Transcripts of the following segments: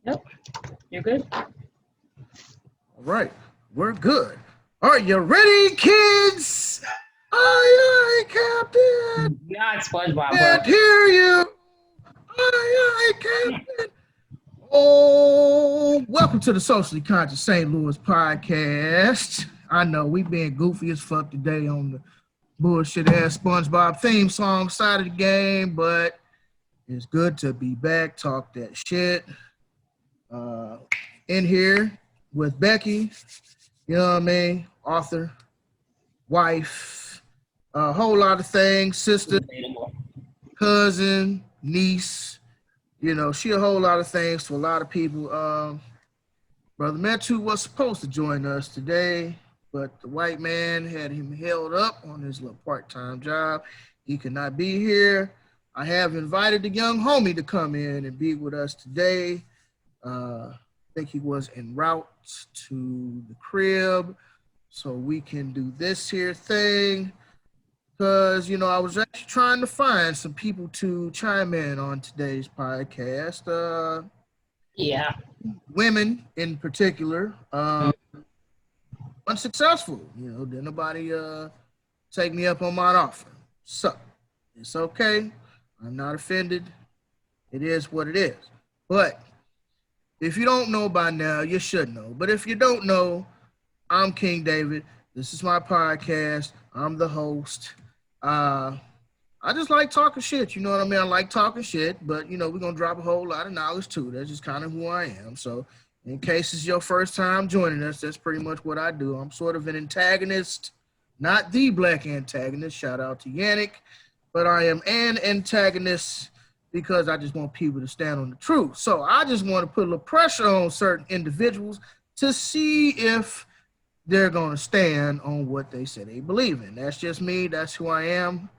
Yep. You're good? All right. We're good. Are you ready, kids? Aye, aye, Captain. Not SpongeBob. Can't hear you. Aye, aye, Captain. Oh, welcome to the Socially Conscious St. Louis podcast. I know we've been goofy as fuck today on the bullshit ass SpongeBob theme song side of the game, but it's good to be back. Talk that shit. In here with Becky, you know what I mean? Author, wife, a whole lot of things, sister, cousin, niece, you know, she a whole lot of things to a lot of people. Brother Metu was supposed to join us today, but the white man had him held up on his little part-time job. He could not be here. I have invited the young homie to come in and be with us today. I think he was en route to the crib so we can do this here thing. Because, you know, I was actually trying to find some people to chime in on today's podcast. Yeah. Women in particular. Unsuccessful. You know, did nobody take me up on my offer. So, it's okay. I'm not offended. It is what it is. But if you don't know by now, you should know. But if you don't know, I'm King David. This is my podcast. I'm the host. I just like talking shit. You know what I mean? I like talking shit, but, you know, we're going to drop a whole lot of knowledge, too. That's just kind of who I am. So in case it's your first time joining us, that's pretty much what I do. I'm sort of an antagonist, not the black antagonist. Shout out to Yannick. But I am an antagonist because I just want people to stand on the truth. So I just want to put a little pressure on certain individuals to see if they're going to stand on what they say they believe in. That's just me. That's who I am.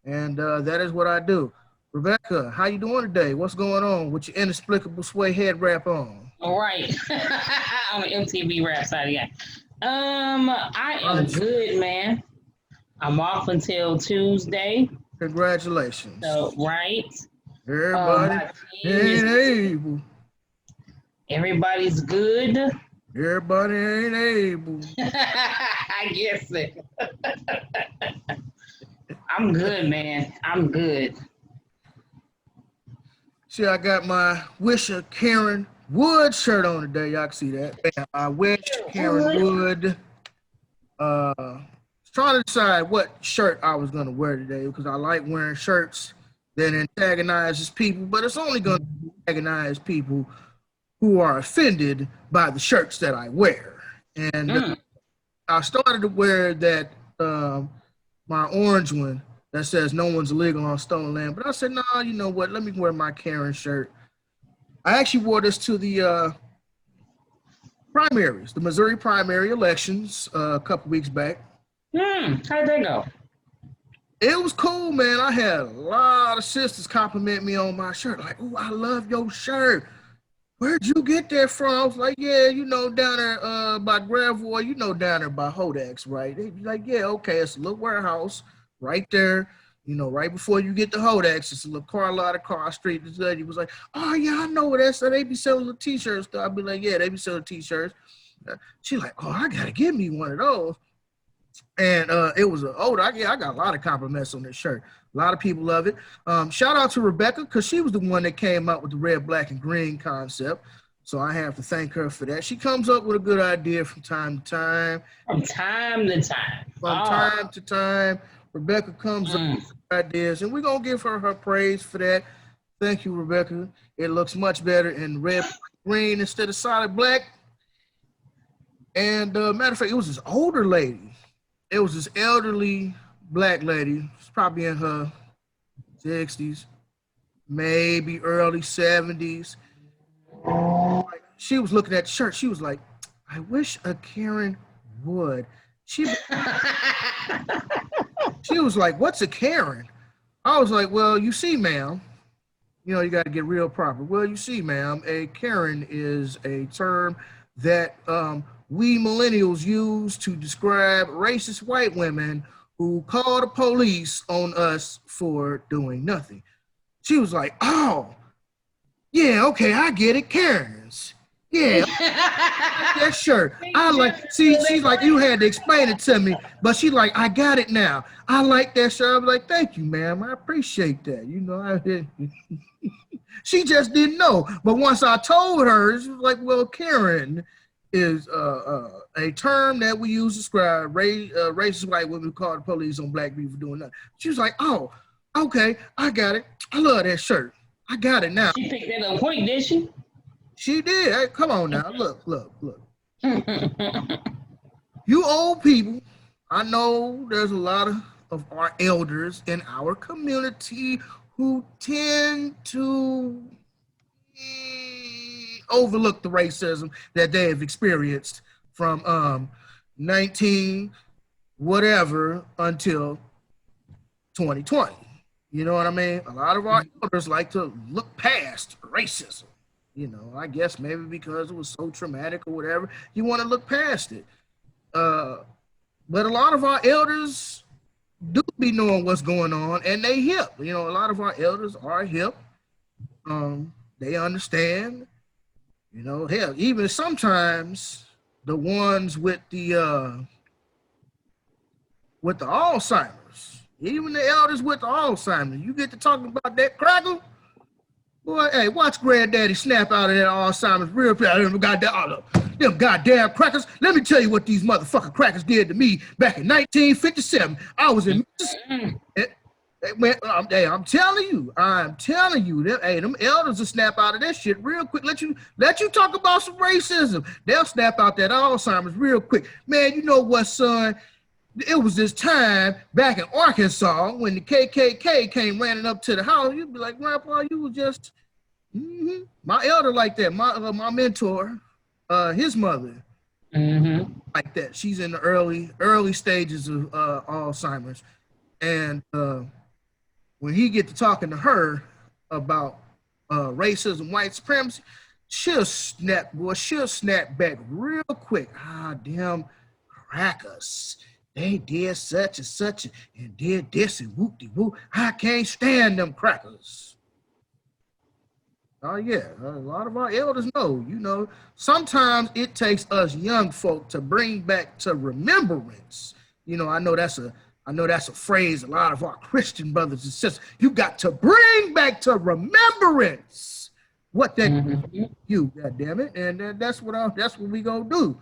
And that is what I do. Rebecca, how you doing today? What's going on with your inexplicable sway head wrap on? All right. On the MTV rap side again. I am good, man. I'm off until Tuesday. Congratulations. So, right. Everybody ain't able. Everybody's good. Everybody ain't able. I guess it. I'm good, man. I'm good. See, I got my Wish a Karen Wood shirt on today. Y'all can see that. I wish Karen Wood. Trying to decide what shirt I was going to wear today because I like wearing shirts that antagonizes people, but it's only going to antagonize people who are offended by the shirts that I wear. And I started to wear that, my orange one that says no one's illegal on stolen land. But I said, nah, you know what? Let me wear my Karen shirt. I actually wore this to the primaries, the Missouri primary elections a couple weeks back. How'd that go? It was cool, man. I had a lot of sisters compliment me on my shirt. Like, oh, I love your shirt. Where'd you get that from? I was like, yeah, you know, down there by Gravois, you know, down there by Hodak's, right? They be like, yeah, okay, it's a little warehouse right there, you know, right before you get to Hodak's. It's a little car lot across the street. This lady was like, oh, yeah, I know what that's. So they be selling little T-shirts. So I'd be like, yeah, they be selling T-shirts. She's like, oh, I got to give me one of those. And it was I got a lot of compliments on this shirt. A lot of people love it. Shout out to Rebecca because she was the one that came up with the red, black, and green concept. So I have to thank her for that. She comes up with a good idea from time to time. From time to time, Rebecca comes up with ideas, and we're going to give her praise for that. Thank you, Rebecca. It looks much better in red, black, green instead of solid black. And matter of fact, it was this older lady. It was this elderly black lady. She's probably in her 60s, maybe early 70s. She was looking at the shirt. She was like, I wish a Karen would. She was like, what's a Karen? I was like, well, you see, ma'am, you know, you got to get real proper. Well, you see, ma'am, a Karen is a term that we millennials use to describe racist white women who call the police on us for doing nothing. She was like, oh, Yeah, okay, I get it. Karen's. Yeah, that shirt. I like, see, she's like, you had to explain it to me, but she like, I got it now. I like that shirt. I'm like, thank you, ma'am. I appreciate that. You know, she just didn't know. But once I told her, she was like, well, Karen is a term that we use to describe racist white women who call the police on black people for doing that. She was like, oh, okay, I got it. I love that shirt. I got it now. She picked that up quick, did she? She did. Hey, come on now. Look. You old people, I know there's a lot of our elders in our community who tend to overlook the racism that they have experienced from 19 whatever until 2020. You know what I mean? A lot of our elders like to look past racism. You know, I guess maybe because it was so traumatic or whatever, you want to look past it. But a lot of our elders do be knowing what's going on, and they hip. You know, a lot of our elders are hip. They understand. You know, hell, even sometimes the ones with the Alzheimer's, even the elders with the Alzheimer's, you get to talking about that cracker. Boy, hey, watch Granddaddy snap out of that Alzheimer's real quick. Them goddamn crackers. Let me tell you what these motherfucking crackers did to me back in 1957. I was in Mississippi. Hey, I'm telling you. Them elders will snap out of that shit real quick. Let you talk about some racism. They'll snap out that Alzheimer's real quick. Man, you know what, son? It was this time back in Arkansas when the KKK came running up to the house. You'd be like, Grandpa, you was just my elder like that. My mentor, his mother, like that. She's in the early stages of Alzheimer's, and when he get to talking to her about racism, white supremacy, she'll snap back real quick. Ah, damn crackers. They did such and such and did this and whoop-de-whoop. I can't stand them crackers. Oh, yeah. A lot of our elders know, you know, sometimes it takes us young folk to bring back to remembrance. You know, I know that's a phrase a lot of our Christian brothers and sisters, you got to bring back to remembrance what that you, goddammit. And that's what we gonna do.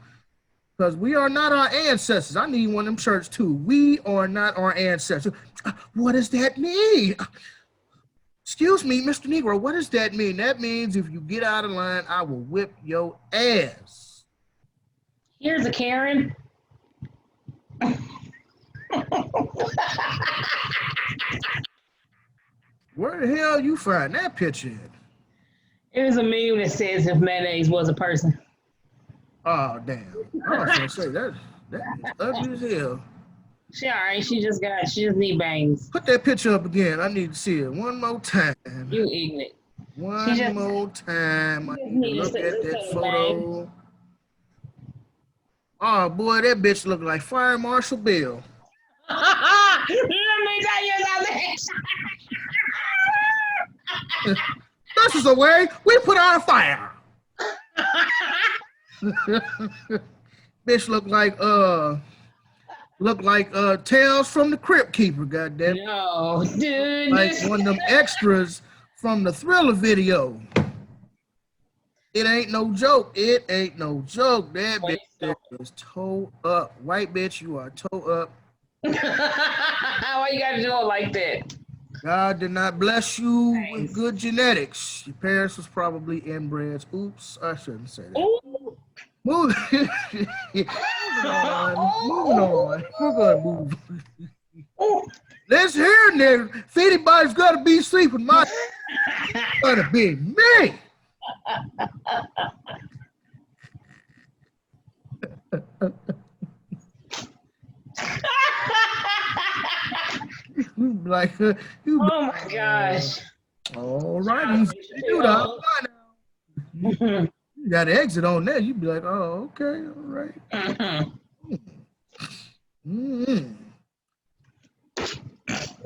Because we are not our ancestors. I need one of them shirts too. We are not our ancestors. What does that mean? Excuse me, Mr. Negro, what does that mean? That means if you get out of line, I will whip your ass. Here's a Karen. Where the hell you find that picture at? It was a meme that says if mayonnaise was a person. Oh, damn. I was going to say, that is ugly as hell. She all right. She just need bangs. Put that picture up again. I need to see it one more time. You ignorant. One more time. I need to look at that photo. Oh, boy, that bitch look like Fire Marshal Bill. Let me tell you something. This is the way we put out a fire. Bitch look like Tales from the Crypt Keeper, goddamn. No, dude. Like one of them extras from the Thriller video. It ain't no joke. That bitch is toe up. White bitch, you are toe up. Why you gotta do it like that? God did not bless you with good genetics. Your parents was probably inbreds. Oops, I shouldn't say that. Ooh. Moving on. We're gonna move. Let's hear it, nigga. If anybody's gonna be sleeping, it's gonna be me. Like, oh my gosh. All right, you do that. You got to exit on that. You'd be like, oh, okay, all right.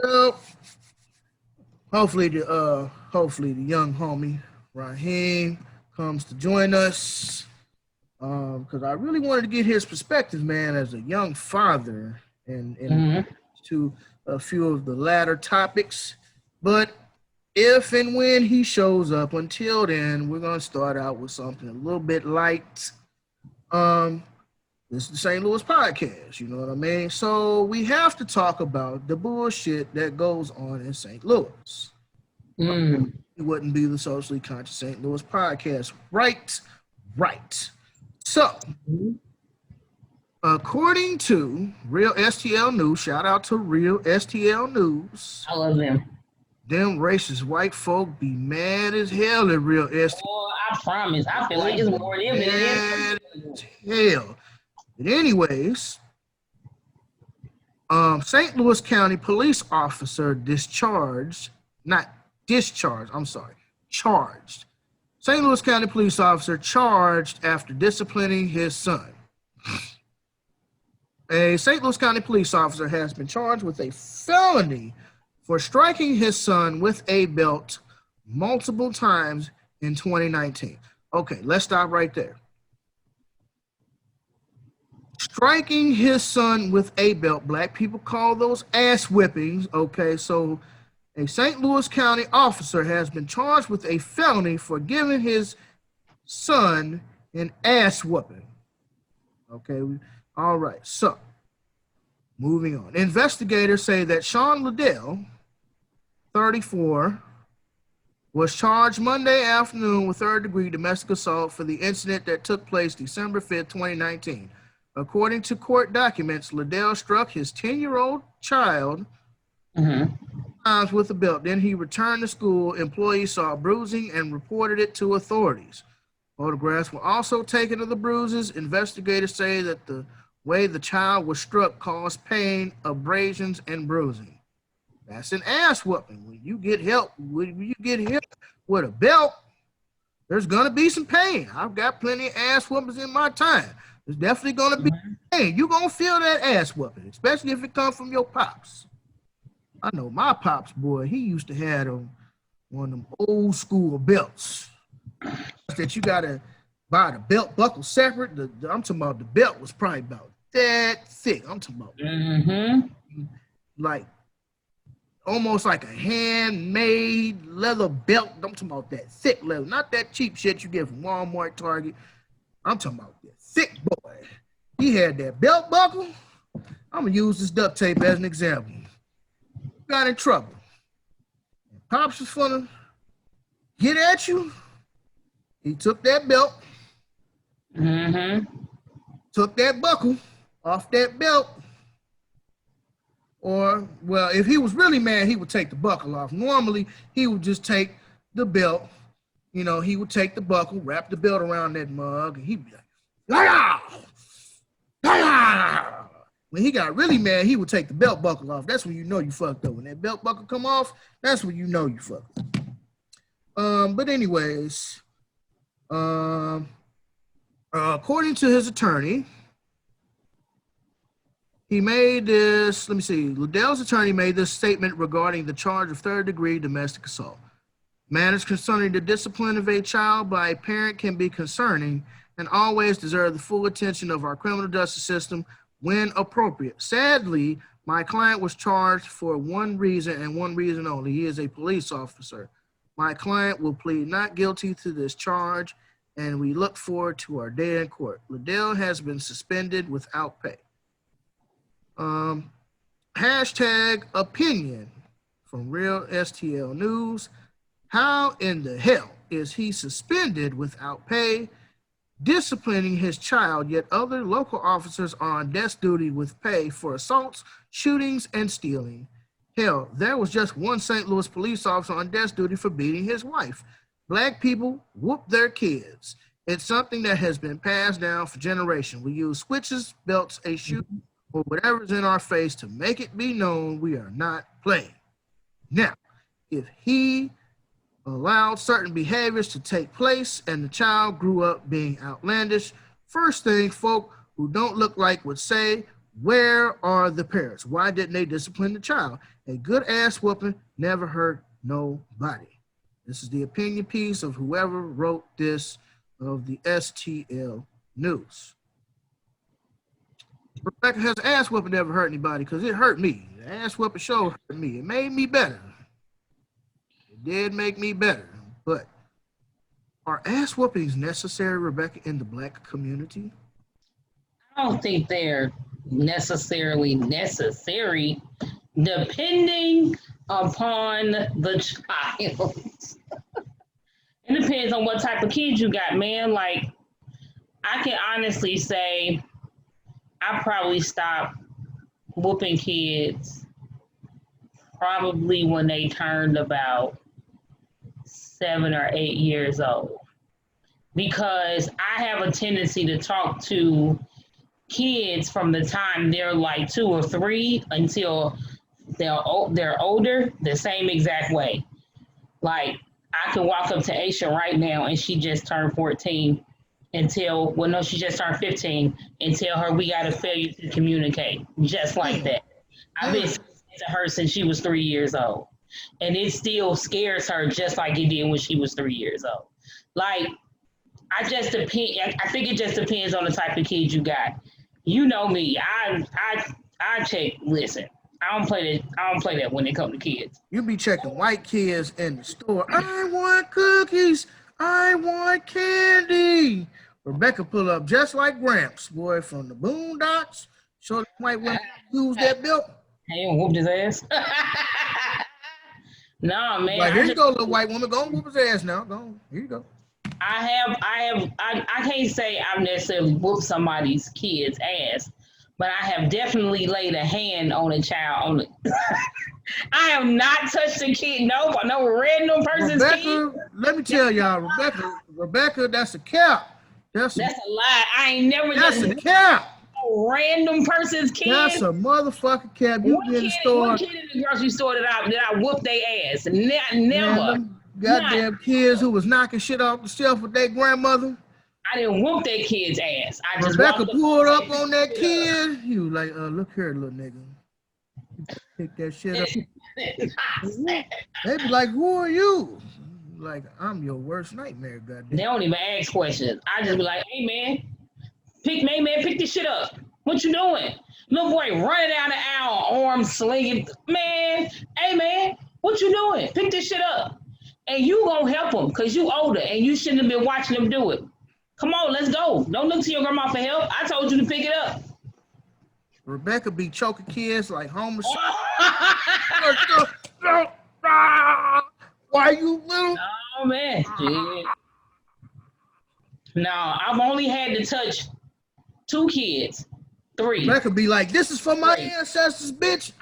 Well, hopefully the young homie Raheem comes to join us because I really wanted to get his perspective, man, as a young father and to a few of the latter topics. But if and when he shows up, until then, we're going to start out with something a little bit light. This is the St. Louis podcast, you know what I mean? So we have to talk about the bullshit that goes on in St. Louis. It wouldn't be the Socially Conscious St. Louis podcast. Right. So, according to Real STL News, shout out to Real STL News. I love them. Them racist white folk be mad as hell at Real STL. Oh, I promise. I feel like it's more them than Mad as hell. But anyways, St. Louis County police officer charged. St. Louis County police officer charged after disciplining his son. A St. Louis County police officer has been charged with a felony for striking his son with a belt multiple times in 2019. Okay, let's stop right there. Striking his son with a belt, black people call those ass whippings. Okay, so a St. Louis County officer has been charged with a felony for giving his son an ass whooping. Okay, all right, so moving on. Investigators say that Sean Liddell, 34, was charged Monday afternoon with third-degree domestic assault for the incident that took place December 5th, 2019. According to court documents, Liddell struck his 10-year-old child times with a belt. Then he returned to school. Employees saw bruising and reported it to authorities. Photographs were also taken of the bruises. Investigators say that the way the child was struck caused pain, abrasions, and bruising. That's an ass whooping. When you get hit with a belt, there's gonna be some pain. I've got plenty of ass whoopings in my time. There's definitely gonna be pain. You're gonna feel that ass whooping, especially if it comes from your pops. I know my pops, boy, he used to have one of them old school belts that you gotta buy the belt buckle separate. I'm talking about the belt was probably about that thick. I'm talking about like almost like a handmade leather belt. I'm talking about that thick leather, not that cheap shit you get from Walmart, Target. I'm talking about that thick boy. He had that belt buckle. I'm gonna use this duct tape as an example. Got in trouble. Pops was finna get at you. He took that belt, took that buckle off that belt. Or, well, if he was really mad, he would take the buckle off. Normally, he would just take the belt. You know, he would take the buckle, wrap the belt around that mug, and he'd be like, "Liar! Liar!" When he got really mad, he would take the belt buckle off. That's when you know you fucked up. When that belt buckle come off, that's when you know you fucked up. But anyways, according to his attorney, he made this, Liddell's attorney made this statement regarding the charge of third-degree domestic assault. Matters concerning the discipline of a child by a parent can be concerning and always deserve the full attention of our criminal justice system when appropriate. Sadly, my client was charged for one reason and one reason only. He is a police officer. My client will plead not guilty to this charge, and we look forward to our day in court. Liddell has been suspended without pay. Hashtag opinion from Real STL News. How in the hell is he suspended without pay, disciplining his child, yet other local officers are on desk duty with pay for assaults, shootings, and stealing? Hell, there was just one St. Louis police officer on desk duty for beating his wife. Black people whoop their kids. It's something that has been passed down for generations. We use switches, belts, a shoe, or whatever's in our face to make it be known we are not playing. Now, if he allowed certain behaviors to take place and the child grew up being outlandish, first thing folk who don't look like would say, where are the parents? Why didn't they discipline the child? A good ass whooping never hurt nobody. This is the opinion piece of whoever wrote this of the STL News. Rebecca, has ass whooping ever hurt anybody? Because it hurt me. The ass whooping show hurt me. It made me better. It did make me better. But are ass whoopings necessary, Rebecca, in the Black community? I don't think they're necessarily necessary, depending upon the child. It depends on what type of kids you got, man. Like, I can honestly say I probably stopped whooping kids probably when they turned about 7 or 8 years old, because I have a tendency to talk to kids from the time they're like 2 or 3 until they're older the same exact way. Like, I can walk up to Aisha right now and she just turned 14 and tell, well, no, she just turned 15, and tell her we got a failure to communicate, just like that. I've been saying to her since she was 3 years old, and it still scares her just like it did when she was 3 years old. Like, I think it just depends on the type of kid you got. You know me, I check, listen, I don't play that when it comes to kids. You be checking white kids in the store. I want cookies. I want candy. Rebecca pull up just like Gramps, boy, from the Boondocks. Show the white women use that belt. Hey, whooped his ass. No, man. Like, here you go, little white woman. Go and whoop his ass now. Go on. Here you go. I can't say I've necessarily whooped somebody's kid's ass, but I have definitely laid a hand on a child. I have not touched a kid. No random person's kid. Let me tell y'all, Rebecca, that's a cap. That's a lie. I ain't never. That's a cap. A random person's kid. That's a motherfucking cap. You be in the store. One kid in the grocery store that I whooped their ass. Never. Man, goddamn kids who was knocking shit off the shelf with their grandmother. I didn't whoop that kid's ass. I just Rebecca pulled up on that kid. He was like, look here, little nigga. Pick that shit up. They be like, who are you? Like, I'm your worst nightmare, goddamn. They don't even ask questions. I just be like, hey, man, pick this shit up. What you doing? Little boy running down the aisle, arms slinging. Man, hey, man, what you doing? Pick this shit up. And you gonna help him because you older and you shouldn't have been watching him do it. Come on, let's go. Don't look to your grandma for help. I told you to pick it up. Rebecca be choking kids like Homer. Why you little? Oh, man. No, I've only had to touch 2 kids. 3. Rebecca be like, this is for my ancestors, bitch.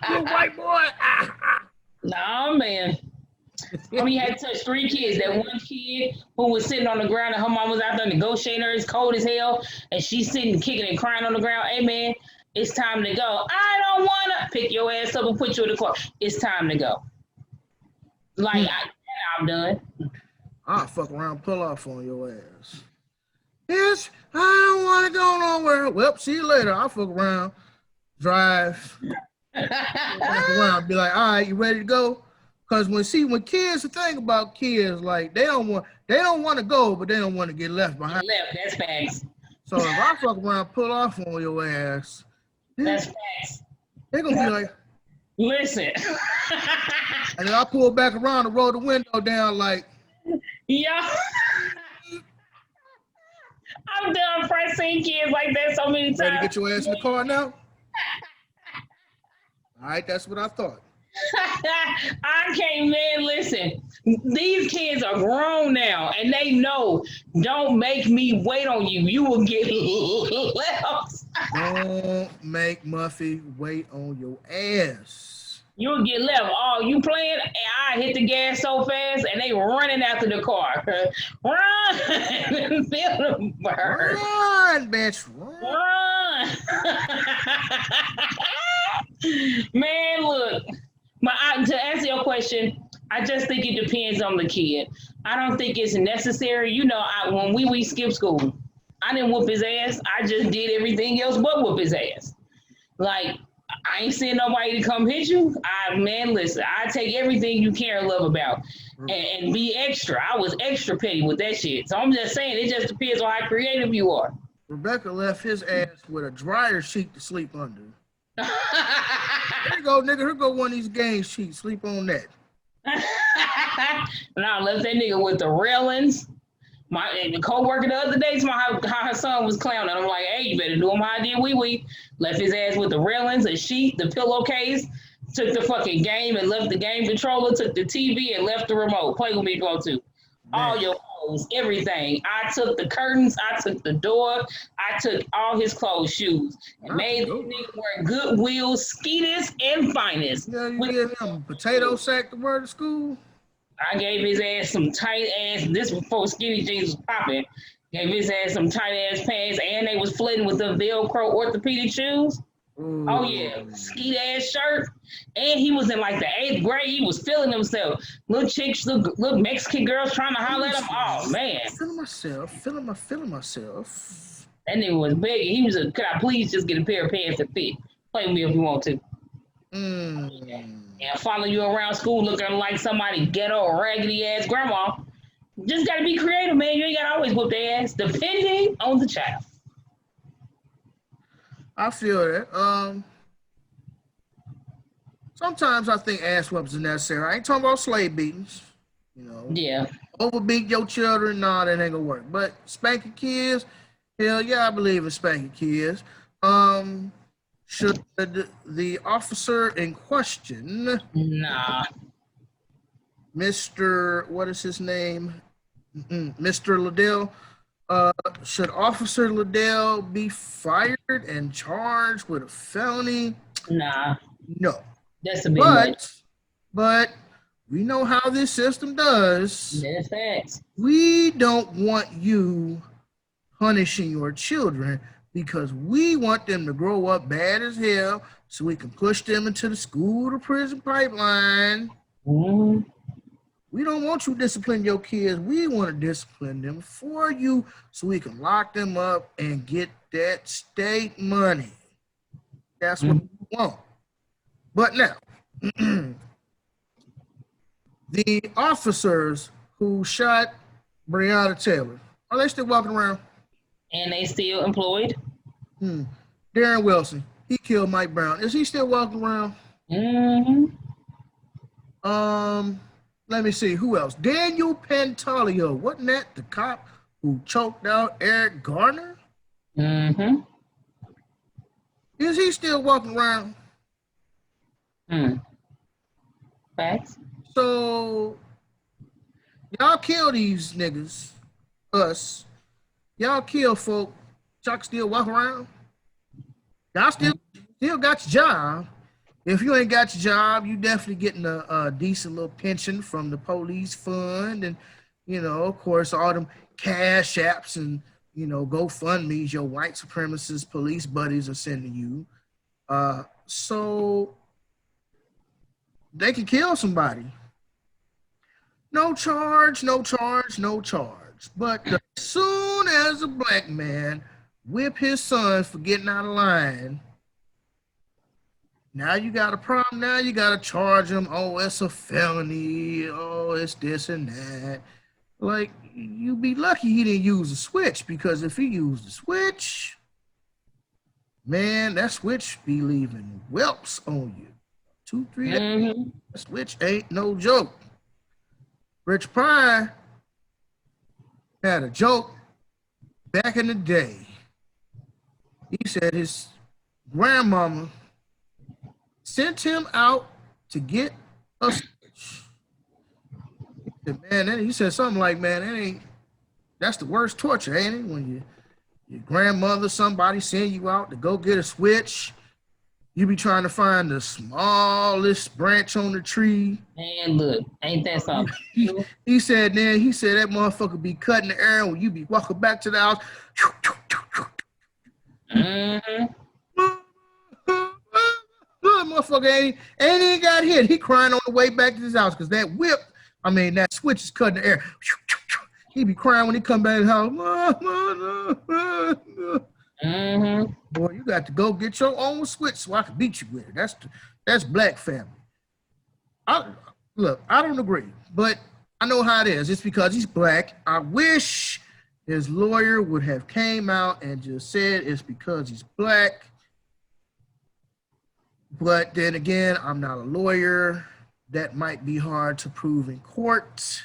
You white boy. No, man. I only had to touch 3 kids. That one kid who was sitting on the ground and her mom was out there negotiating her. It's cold as hell. And she's sitting, kicking and crying on the ground. Hey, man, it's time to go. I don't want to pick your ass up and put you in the car. It's time to go. Like, I'm done. I'll fuck around, pull off on your ass. Yes, I don't want to go nowhere. Well, see you later. I'll fuck around, drive, walk around, be like, all right, you ready to go? Because when kids, the thing about kids, like, they don't want to go, but they don't want to get left behind. That's facts. So if I fuck around, pull off on your ass, that's facts. they're going to be like, listen. and then I pull back around and roll the window down like, yeah. I'm done pressing kids like that so many times. Ready to get your ass in the car now? All right, that's what I thought. I can't, man, listen. These kids are grown now, and they know, don't make me wait on you. You will get left. Don't make Muffy wait on your ass. You'll get left. Oh, you playing? I hit the gas so fast, and they running after the car. Run! Feel the bird. Run, bitch. Run. Man, look. To answer your question, I just think it depends on the kid. I don't think it's necessary. You know, when we skipped school, I didn't whoop his ass. I just did everything else but whoop his ass. Like, I ain't seen nobody to come hit you. Man, listen, I take everything you care and love about and be extra. I was extra petty with that shit. So I'm just saying, it just depends on how creative you are. Rebecca left his ass with a dryer sheet to sleep under. There you go, nigga. Here go one of these game sheets. Sleep on that. And I left that nigga with the railings. The co-worker the other day told me how her son was clowning. I'm like, hey, you better do him how I did wee. Left his ass with the railings, a sheet, the pillowcase, took the fucking game and left the game controller, took the TV and left the remote. Play with me if you want to. All your clothes, everything. I took the curtains, I took the door, I took all his clothes, shoes, and made this nigga wear Goodwill, skeetest, and finest. Yeah, you gave him a potato sack to wear to school? I gave his ass some tight ass, this before skinny jeans was popping, gave his ass some tight ass pants, and they was flitting with the Velcro orthopedic shoes. Ooh. Oh yeah, skeet ass shirt, and he was in like the 8th grade. He was feeling himself. Little chicks, little Mexican girls trying to holler at him. Oh man, feeling myself. That nigga was begging. He was could I please just get a pair of pants that fit? Play with me if you want to. And follow you around school looking like somebody ghetto or raggedy ass grandma. Just gotta be creative, man. You ain't gotta always whoop their ass, depending on the child. I feel that. Sometimes I think ass whoopings are necessary. I ain't talking about slave beatings, you know. Yeah. Overbeat your children, nah, that ain't gonna work. But spanking kids, hell yeah, I believe in spanking kids. Should the officer in question, Mr. What is his name? Mr. Liddell, should Officer Liddell be fired and charged with a felony? Nah. No. That's a big one. But we know how this system does. That's facts. We don't want you punishing your children because we want them to grow up bad as hell so we can push them into the school to prison pipeline. Mm-hmm. We don't want you disciplining your kids. We want to discipline them for you so we can lock them up and get that state money. That's what we want. But now, the officers who shot Breonna Taylor, are they still walking around? And they still employed? Darren Wilson, he killed Mike Brown. Is he still walking around? Mm-hmm. Let me see, who else? Daniel Pantaleo, wasn't that the cop who choked out Eric Garner? Mm-hmm. Is he still walking around? Facts. So, y'all kill these niggas, us. Y'all kill folk. Y'all still walk around. Y'all still got your job. If you ain't got your job, you definitely getting a decent little pension from the police fund, and you know, of course, all them cash apps and you know, GoFundMe's your white supremacist police buddies are sending you. So they can kill somebody. No charge. But as soon as a black man whip his son for getting out of line, now you got a problem. Now you got to charge him. Oh, it's a felony. Oh, it's this and that. Like, you be lucky he didn't use a switch, because if he used a switch, man, that switch be leaving whelps on you. 2-3 days. That switch ain't no joke. Rich Pryor had a joke back in the day. He said his grandmama sent him out to get a switch. He said something like, man, that's the worst torture, ain't it? When your grandmother, somebody send you out to go get a switch, you be trying to find the smallest branch on the tree. Man, look, ain't that something? He said that motherfucker be cutting the air when you be walking back to the house. Motherfucker ain't got hit. He crying on the way back to his house because that switch is cutting the air. He be crying when he come back to the house. Mm-hmm. Boy, you got to go get your own switch so I can beat you with it. That's black family. Look, I don't agree, but I know how it is. It's because he's black. I wish his lawyer would have came out and just said it's because he's black. But then again, I'm not a lawyer. That might be hard to prove in court.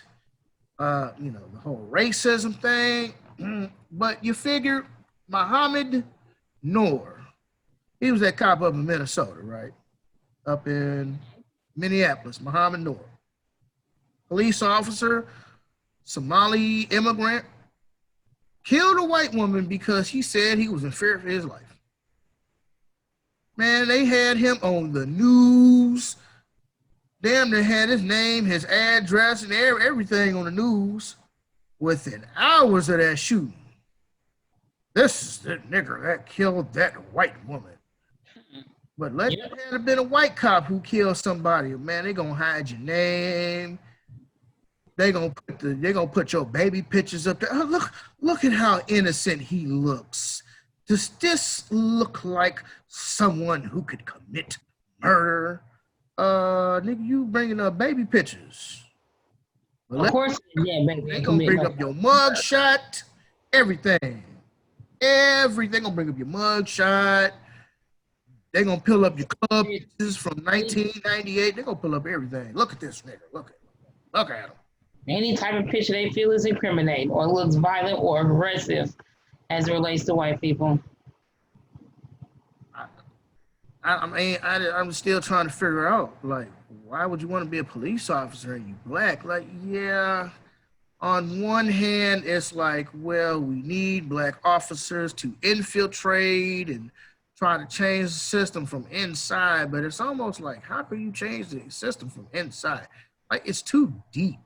You know, the whole racism thing. But you figure Muhammad Noor, he was that cop up in Minnesota, right? Up in Minneapolis, Muhammad Noor. Police officer, Somali immigrant, killed a white woman because he said he was in fear for his life. Man, they had him on the news. Damn, they had his name, his address, and everything on the news within hours of that shooting. This is the nigger that killed that white woman. But let it have been a white cop who killed somebody, man, they gonna hide your name. They gonna put your baby pictures up there. Oh, look at how innocent he looks. Does this look like someone who could commit murder? Nigga, you bringing up baby pictures. Well, of course, yeah, baby. They gonna bring up your mug shot, everything. Everything gonna bring up your mug shot. They gonna pull up your club pictures from 1998. They gonna pull up everything. Look at this nigga. Look at him. Any type of picture they feel is incriminating or looks violent or aggressive as it relates to white people. I'm still trying to figure out, like, why would you want to be a police officer and you black? Like, yeah, on one hand, it's like, well, we need black officers to infiltrate and try to change the system from inside, but it's almost like, how can you change the system from inside? Like, it's too deep.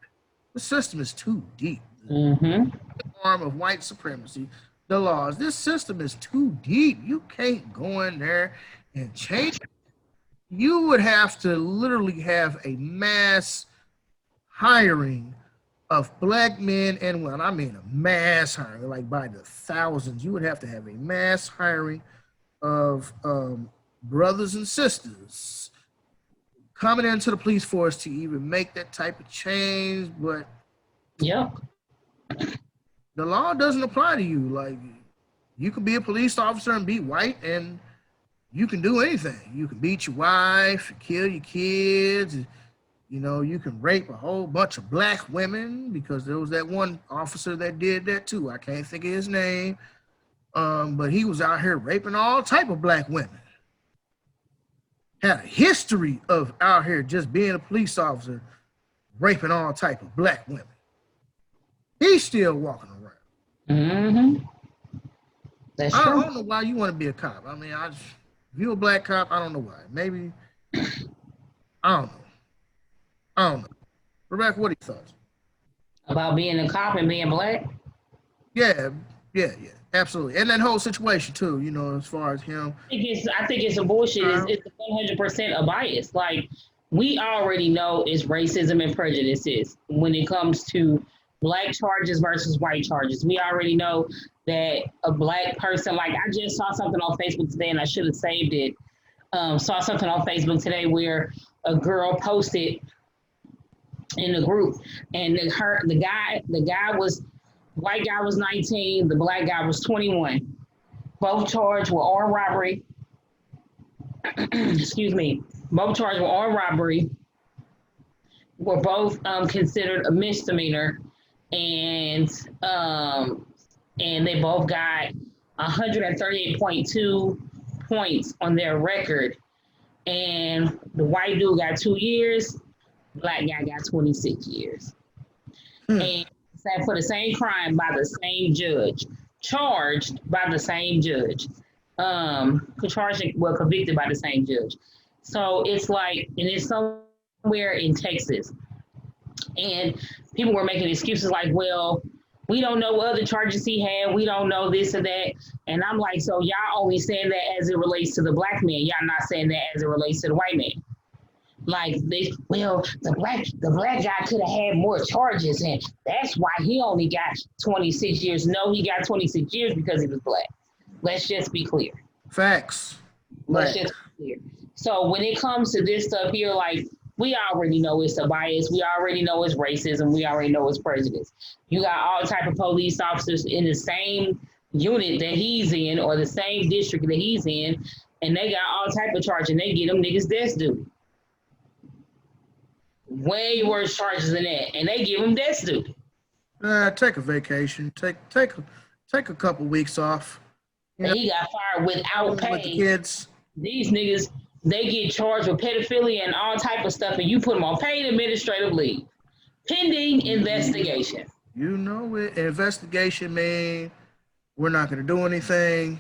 The system is too deep. Mm-hmm. The form of white supremacy, the laws, this system is too deep. You can't go in there and change it. You would have to literally have a mass hiring of black men and women. I mean a mass hiring, like by the thousands. You would have to have a mass hiring of brothers and sisters coming into the police force to even make that type of change. But yeah, the law doesn't apply to you. Like, you can be a police officer and be white, and you can do anything. You can beat your wife, kill your kids. You know, you can rape a whole bunch of black women, because there was that one officer that did that too. I can't think of his name. But he was out here raping all type of black women. Had a history of out here just being a police officer, raping all type of black women. He's still walking around. Mm-hmm. That's true. I don't know why you want to be a cop. I mean, if you're a black cop, I don't know why. Maybe, I don't know. Rebecca, what are your thoughts? About being a cop and being black? Yeah, absolutely. And that whole situation too, you know, as far as him. I think it's a bullshit. It's 100% a bias. Like, we already know it's racism and prejudices when it comes to black charges versus white charges. We already know that a black person, like, I just saw something on Facebook today and I should have saved it. Saw something on Facebook today where a girl posted in a group, and white guy was 19, the black guy was 21. Both charged with armed robbery. Excuse me. Both charged with armed robbery. Were both considered a misdemeanor, and they both got 138.2 points on their record. And the white dude got 2 years, black guy got 26 years. And for the same crime by the same judge, charged by the same judge, convicted by the same judge. So it's like, and it's somewhere in Texas, and people were making excuses like, well, we don't know what other charges he had, we don't know this or that. And I'm like, so y'all only saying that as it relates to the black man, y'all not saying that as it relates to the white man. Like, the black guy could have had more charges, and that's why he only got 26 years. No, he got 26 years because he was black. Let's just be clear. Facts. Let's just be clear. So when it comes to this stuff here, like, we already know it's a bias. We already know it's racism. We already know it's prejudice. You got all type of police officers in the same unit that he's in or the same district that he's in, and they got all type of charges, and they get them niggas death duty. Way worse charges than that, and they give them death duty. Take a vacation. Take a couple weeks off. And he got fired without pay. With the kids. These niggas, they get charged with pedophilia and all type of stuff, and you put them on paid administrative leave, pending investigation. You know it. Investigation, man. We're not gonna do anything.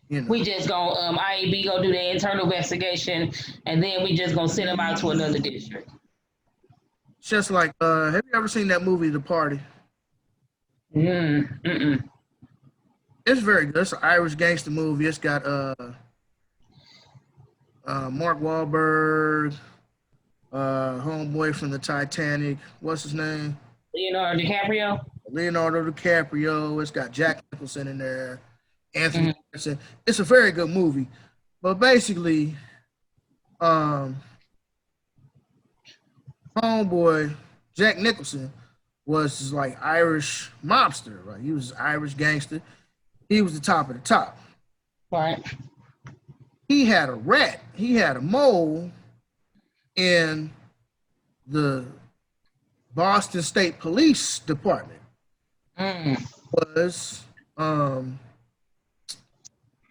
You know. We just gonna IAB gonna do the internal investigation, and then we just gonna send them out to another district. It's just like, have you ever seen that movie, The Party? Mm-mm. It's very good. It's an Irish gangster movie. It's got Mark Wahlberg, homeboy from the Titanic. What's his name? Leonardo DiCaprio. It's got Jack Nicholson in there. Anthony Anderson. It's a very good movie. But basically, homeboy, Jack Nicholson, was like Irish mobster. Right? He was Irish gangster. He was the top of the top. Right. He had a rat. He had a mole in the Boston State Police Department. Was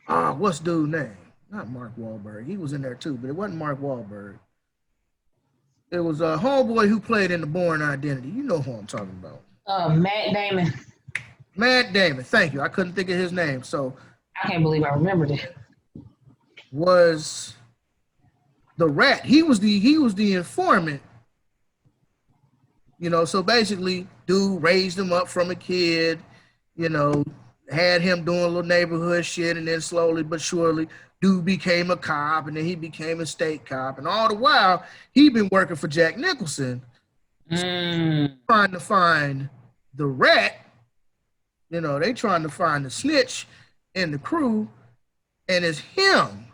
what's dude's name? Not Mark Wahlberg. He was in there too, but it wasn't Mark Wahlberg. It was a homeboy who played in The Bourne Identity. You know who I'm talking about. Matt Damon. Matt Damon. Thank you. I couldn't think of his name. So I can't believe I remembered it. Was the rat. He was the informant. You know, so basically, dude raised him up from a kid, you know, had him doing a little neighborhood shit, and then slowly but surely, dude became a cop, and then he became a state cop. And all the while, he been working for Jack Nicholson, trying to find the rat. You know, they trying to find the snitch in the crew, and it's him.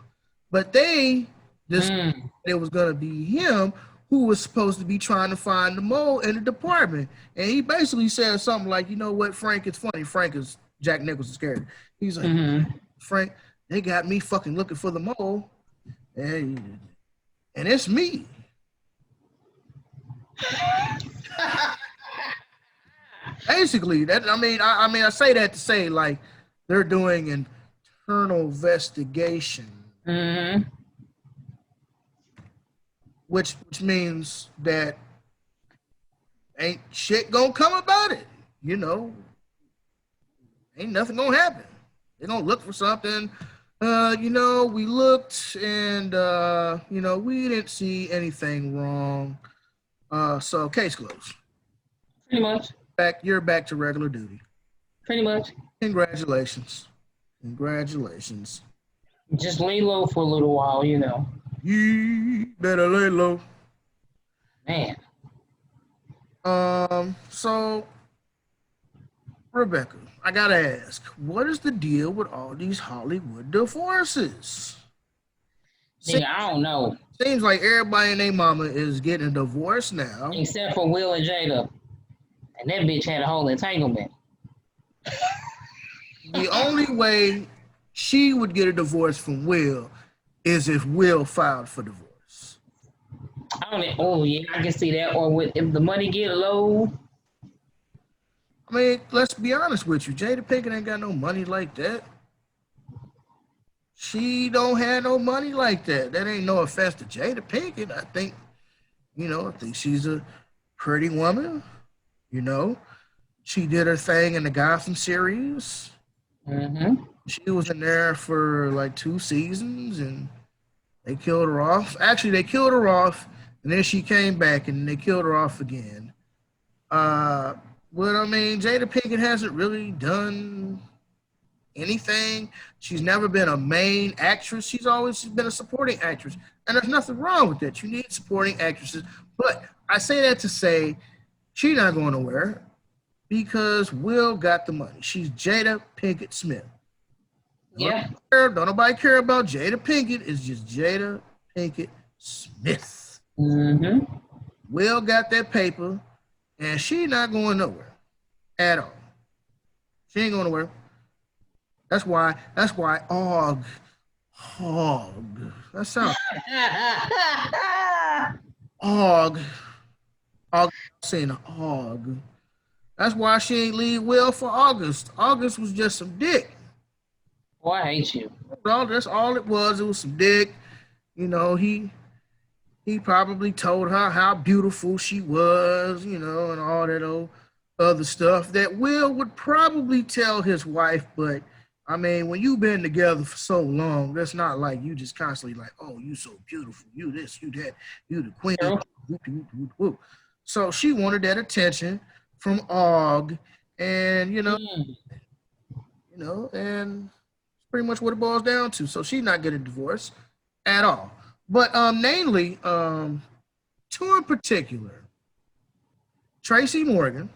But they decided it was going to be him who was supposed to be trying to find the mole in the department. And he basically said something like, you know what, Frank, it's funny. Frank is Jack Nicholson's character. He's like, Frank, they got me fucking looking for the mole, and it's me. Basically, that I mean, I say that to say, like, they're doing an internal investigation. Which means that ain't shit gonna come about it, you know. Ain't nothing gonna happen. They're gonna look for something. You know, we looked and you know, we didn't see anything wrong. So case closed. Pretty much. You're back to regular duty. Pretty much. Congratulations. Congratulations. Just lay low for a little while, you know. You better lay low. Man. So, Rebecca, I gotta ask, what is the deal with all these Hollywood divorces? I don't know. Seems like everybody and their mama is getting a divorce now. Except for Will and Jada. And that bitch had a whole entanglement. The only way she would get a divorce from Will is if Will filed for divorce. Oh yeah, I can see that. Or if the money get low. I mean, let's be honest with you. Jada Pinkett ain't got no money like that. She don't have no money like that. That ain't no offense to Jada Pinkett. I think, you know, I think she's a pretty woman. You know, she did her thing in the Gotham series. She was in there for like 2 seasons, and they killed her off. Actually, they killed her off, and then she came back, and they killed her off again. But I mean, Jada Pinkett hasn't really done anything. She's never been a main actress. She's always been a supporting actress, and there's nothing wrong with that. You need supporting actresses. But I say that to say she's not going nowhere because Will got the money. She's Jada Pinkett Smith. Yeah. Don't nobody care about Jada Pinkett. It's just Jada Pinkett Smith. Mm-hmm. Will got that paper, and she not going nowhere at all. She ain't going nowhere. That's why Og. That sounds Og. Saying Og. That's why she ain't leave Will for August. August was just some dick. Boy, I hate you. That's all it was. It was some dick. You know, he probably told her how beautiful she was, you know, and all that old other stuff that Will would probably tell his wife. But I mean, when you've been together for so long, that's not like you just constantly like, oh, you so beautiful, you this, you that, you the queen. True. So she wanted that attention from Og, and and pretty much what it boils down to. So she's not getting a divorce at all. But namely, two in particular, Tracy Morgan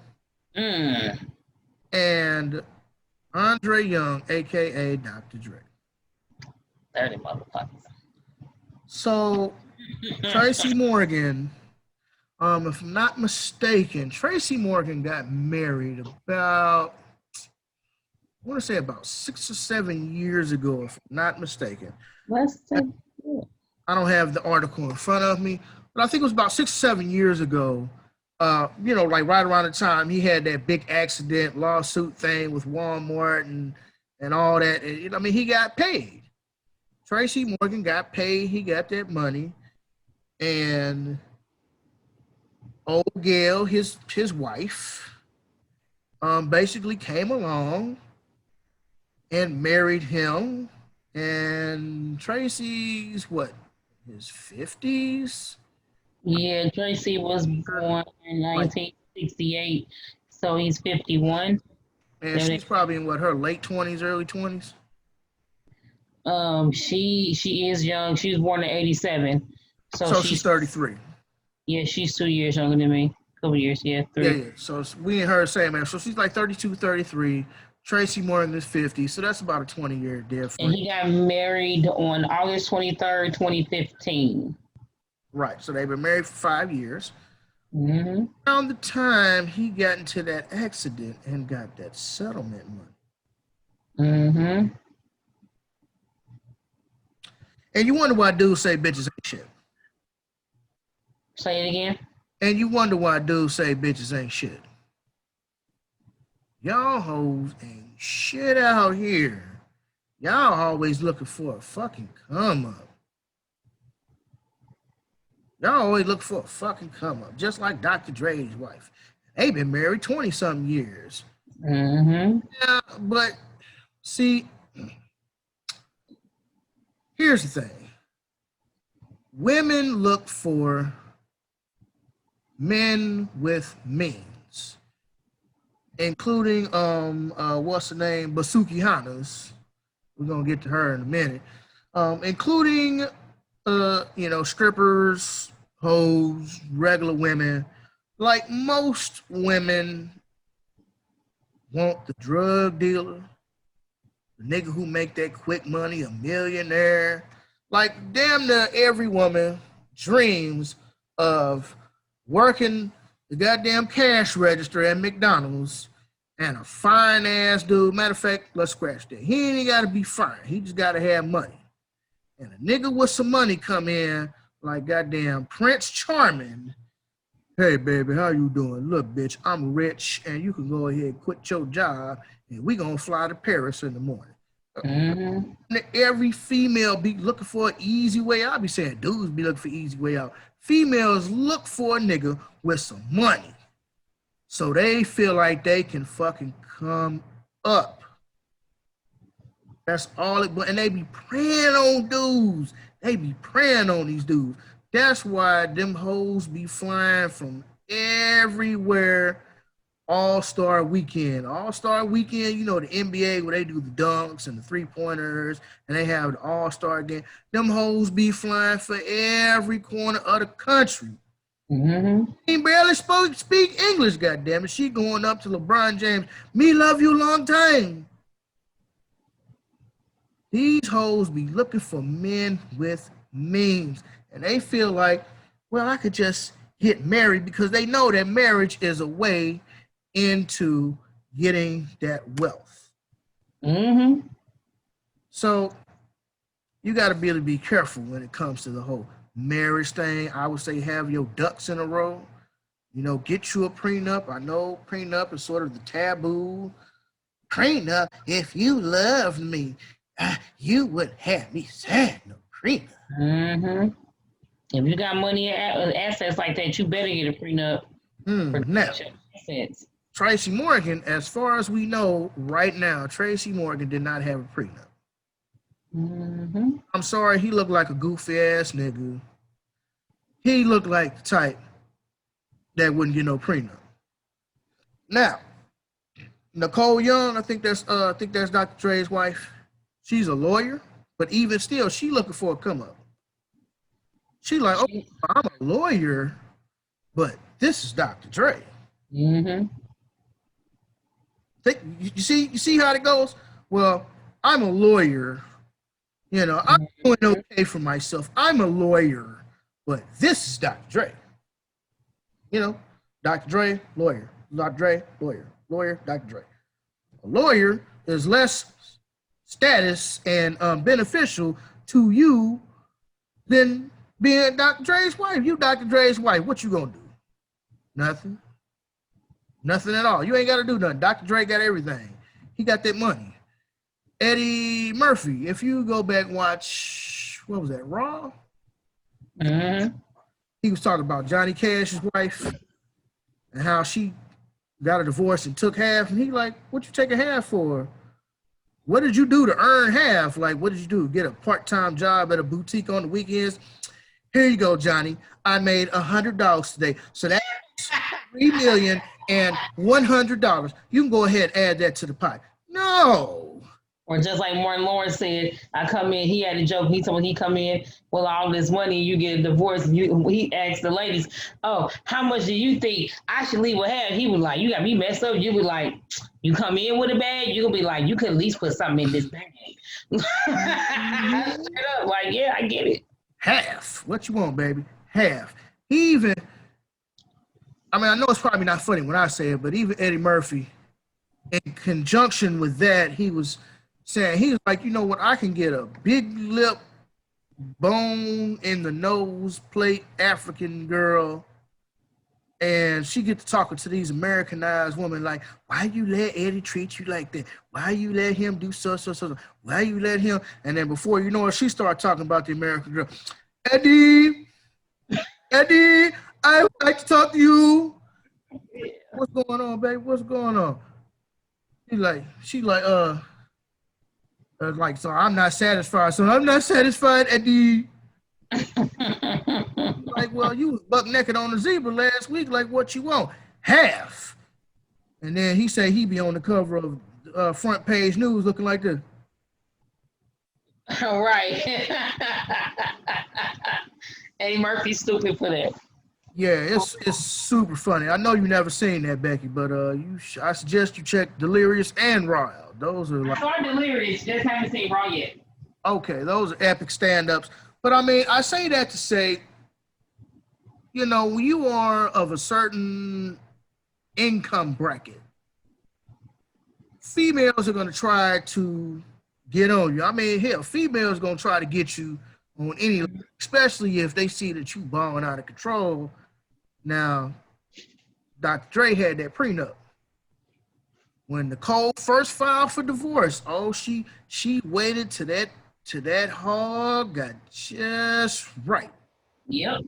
and Andre Young, aka Dr. Dre. Dirty motherfuckers. So Tracy Morgan, if I'm not mistaken, Tracy Morgan got married about, I want to say about 6 or 7 years ago, if I'm not mistaken. I don't have the article in front of me, but I think it was about 6 or 7 years ago. Like right around the time he had that big accident lawsuit thing with Walmart and all that. And, I mean, he got paid. Tracy Morgan got paid. He got that money, and old Gail, his wife, basically came along and married him. And Tracy's what, his 50s? Yeah, Tracy was born in 1968, so he's 51. And she's probably in what, her late 20s, early 20s? She is young. She was born in 87. So she's 33. Yeah, she's 2 years younger than me. Couple years, yeah, 3. Yeah. So we and her same age. So she's like 32, 33. Tracy Morgan is 50. So that's about a 20-year difference. And he got married on August 23rd, 2015. Right. So they've been married for 5 years. Mm-hmm. Around the time he got into that accident and got that settlement money. Mm-hmm. And you wonder why dudes say bitches ain't shit. Say it again. And you wonder why dudes say bitches ain't shit. Y'all hoes ain't shit out here. Y'all always looking for a fucking come up. Y'all always look for a fucking come up, just like Dr. Dre's wife. They been married 20-something years. Mm-hmm. Yeah, but see, here's the thing. Women look for men with means, including what's the name, Basuki Hanas. We're gonna get to her in a minute. Including strippers, hoes, regular women. Like most women want the drug dealer, the nigga who make that quick money, a millionaire. Like damn near every woman dreams of working the goddamn cash register at McDonald's and a fine ass dude. Matter of fact, let's scratch that. He ain't gotta be fine. He just gotta have money. And a nigga with some money come in like goddamn Prince Charming. Hey baby, how you doing? Look, bitch, I'm rich and you can go ahead and quit your job and we gonna fly to Paris in the morning. Mm-hmm. Every female be looking for an easy way out. I be saying dudes be looking for easy way out. Females look for a nigga with some money. So they feel like they can fucking come up. That's all it, and they be preying on dudes. They be preying on these dudes. That's why them hoes be flying from everywhere. All-Star Weekend. All-Star Weekend, you know, the NBA where they do the dunks and the three-pointers and they have the All-Star game. Them hoes be flying for every corner of the country. Mm-hmm. He barely speak English, goddammit. She going up to LeBron James. Me love you long time. These hoes be looking for men with means, and they feel like, well, I could just get married because they know that marriage is a way into getting that wealth. Mm-hmm. So you got to really be careful when it comes to the whole marriage thing. I would say have your ducks in a row. You know, get you a prenup. I know prenup is sort of the taboo. Prenup, if you loved me, you would have me sign no prenup. Mm-hmm. If you got money and assets like that, you better get a prenup. Now, Assets. Tracy Morgan, as far as we know right now, Tracy Morgan did not have a prenup. Mm-hmm. I'm sorry, he looked like a goofy ass nigga. He looked like the type that wouldn't get no prenup. Now, Nicole Young, I think that's Dr. Dre's wife. She's a lawyer, but even still, she looking for a come up. She like, oh, I'm a lawyer, but this is Dr. Dre. Mm-hmm. You see how it goes? Well, I'm a lawyer. You know, I'm doing okay for myself. I'm a lawyer, but this is Dr. Dre. You know, Dr. Dre, lawyer. Dr. Dre, lawyer. Lawyer, Dr. Dre. A lawyer is less status and beneficial to you than being Dr. Dre's wife. You Dr. Dre's wife, what you gonna do? Nothing. Nothing at all. You ain't gotta do nothing. Dr. Dre got everything. He got that money. Eddie Murphy, if you go back and watch, what was that, Raw? Mm-hmm. He was talking about Johnny Cash's wife and how she got a divorce and took half. And he like, what you take a half for? What did you do to earn half? Like, what did you do? Get a part-time job at a boutique on the weekends? Here you go, Johnny. I made $100 today. So that's $3,100,000. You can go ahead and add that to the pot. No. Or just like Martin Lawrence said, I come in, he had a joke, he told me he come in, well, all this money, you get a divorce. He asked the ladies, oh, how much do you think I should leave with half? He was like, you got me messed up. You be like, you come in with a bag, you gonna be like, you could at least put something in this bag. Straight up, like, yeah, I get it. Half. What you want, baby? Half. He even, I mean, I know it's probably not funny when I say it, but even Eddie Murphy, in conjunction with that, he was saying, he was like, you know what, I can get a big lip, bone in the nose plate African girl, and she get to talking to these Americanized women like, why you let Eddie treat you like that? Why you let him do so? Why you let him? And then before you know it, she started talking about the American girl. Eddie, I would like to talk to you. What's going on, baby? What's going on? She like, so I'm not satisfied. So I'm not satisfied, Eddie. Like, well, you was buck naked on the zebra last week. Like, what you want? Half. And then he said he be on the cover of front page news looking like this. All right. Eddie Murphy's stupid for that. Yeah, it's super funny. I know you never seen that, Becky, but I suggest you check Delirious and Raw. Those are like, I saw Delirious, just haven't seen Raw yet. Okay, those are epic stand-ups. But I mean, I say that to say, you know, when you are of a certain income bracket, females are going to try to get on you. I mean, hell, females going to try to get you on any, especially if they see that you balling out of control. Now, Dr. Dre had that prenup. When Nicole first filed for divorce, she waited to that hog got just right. Yep.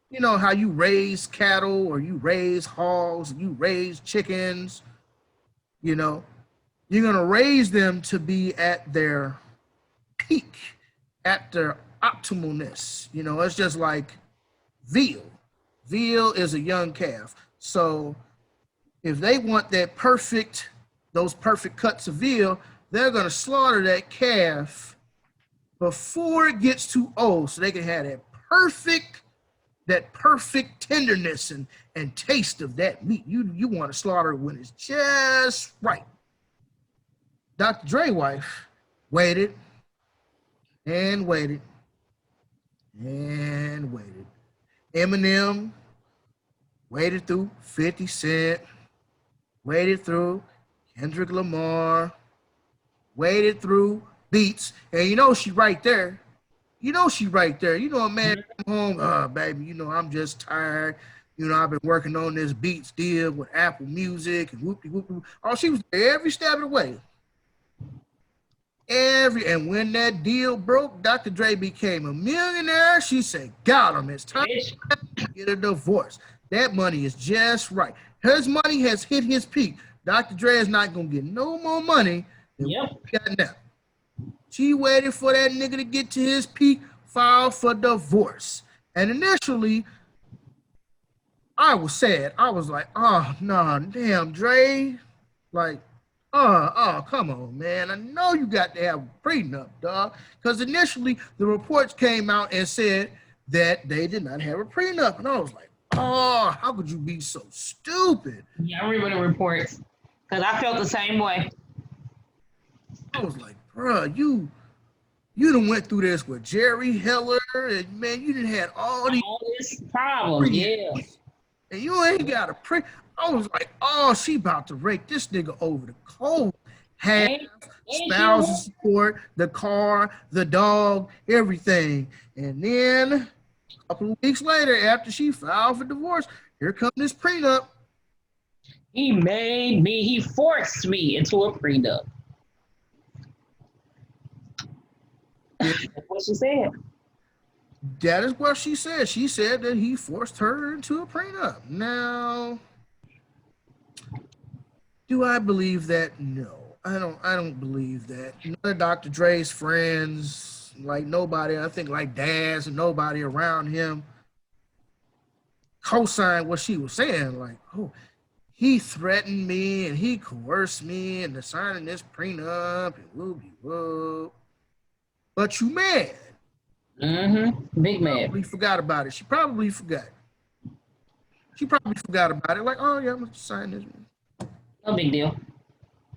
You know how you raise cattle or you raise hogs, you raise chickens, you know, you're going to raise them to be at their peak, at their optimalness. You know, it's just like veal. Veal is a young calf. So if they want those perfect cuts of veal, they're going to slaughter that calf before it gets too old so they can have that perfect tenderness and taste of that meat. You want to slaughter it when it's just right. Dr. Dre's wife waited and waited and waited. Eminem waited through 50 Cent, waited through Kendrick Lamar, waited through Beats, and you know she right there. You know she right there. You know a man come home, baby, you know, I'm just tired. You know, I've been working on this Beats deal with Apple Music and whoop-de-whoop. Oh, she was there every step of the way. And when that deal broke, Dr. Dre became a millionaire. She said, got him. It's time to get a divorce. That money is just right. His money has hit his peak. Dr. Dre is not going to get no more money than what he got now. She waited for that nigga to get to his peak, filed for divorce. And initially, I was sad. I was like, oh, no, damn, Dre. Like, oh, come on, man. I know you got to have a prenup, dog. Because initially, the reports came out and said that they did not have a prenup. And I was like, oh, how could you be so stupid? Yeah, I remember the reports. Because I felt the same way. I was like, bro, you done went through this with Jerry Heller. And, man, you done had all this problems, yeah. And you ain't got a pre. I was like, oh, she about to rake this nigga over the cold. Half, spousal support, the car, the dog, everything. And then a couple of weeks later, after she filed for divorce, here comes this prenup. He forced me into a prenup. That's what she said. That is what she said. She said that he forced her into a prenup. Now, do I believe that? No, I don't believe that. None of Dr. Dre's friends, like nobody, I think like Daz and nobody around him co-signed what she was saying. Like, oh, he threatened me and he coerced me into signing this prenup and whoop-de-whoop. But you mad. Big man. Probably forgot about it. She probably forgot. She probably forgot about it. Like, oh yeah, I'm gonna sign this. No big deal.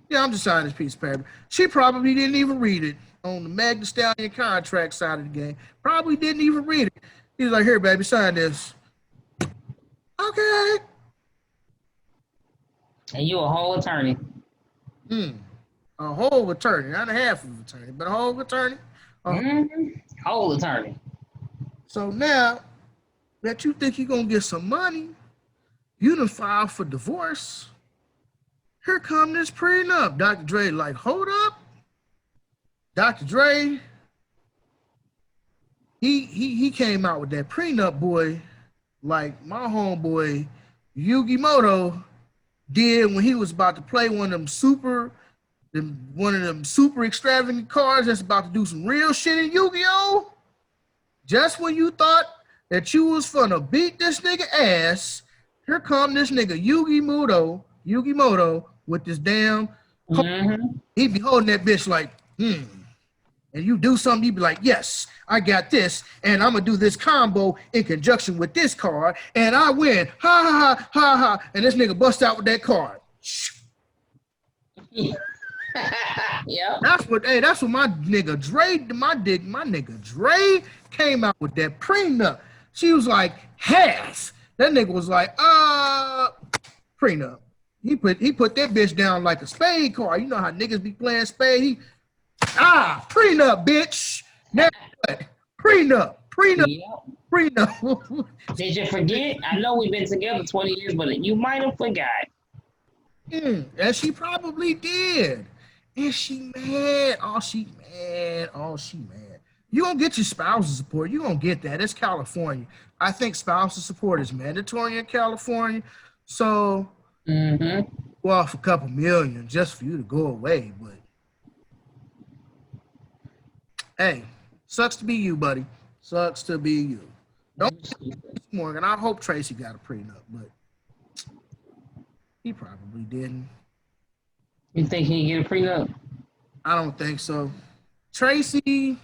Yeah, I'm just signing this piece of paper. She probably didn't even read it on the Meg Thee Stallion contract side of the game. Probably didn't even read it. He's like, here, baby, sign this. Okay. And you a whole attorney. A whole attorney, not a half of attorney, but a whole attorney. Whole attorney. So now that you think you're gonna get some money, you done filed for divorce. Here come this prenup. Dr. Dre like, hold up. Dr. Dre, he came out with that prenup, boy, like my homeboy Yugi Moto did when he was about to play one of them super extravagant cards that's about to do some real shit in Yu-Gi-Oh! Just when you thought that you was finna beat this nigga ass, here come this nigga Yugi Moto with this damn he be holding that bitch like, and you do something, you be like, yes, I got this, and I'm gonna do this combo in conjunction with this card, and I win. Ha ha ha ha ha. And this nigga bust out with that card. Yeah. That's what my nigga Dre came out with that prenup. She was like, half. That nigga was like, prenup. He put that bitch down like a spade card. You know how niggas be playing spade? Prenup, bitch. Now what? Prenup. Yep. Prenup. Did you forget? I know we've been together 20 years, but you might have forgot. And she probably did. And she mad. Oh, she mad. You gonna get your spousal support. You gonna get that. It's California. I think spousal support is mandatory in California. So, well, for a couple million just for you to go away. But hey, sucks to be you, buddy. Sucks to be you. Don't Morgan. I hope Tracy got a prenup, but he probably didn't. You think he can get a prenup? I don't think so. Tracy,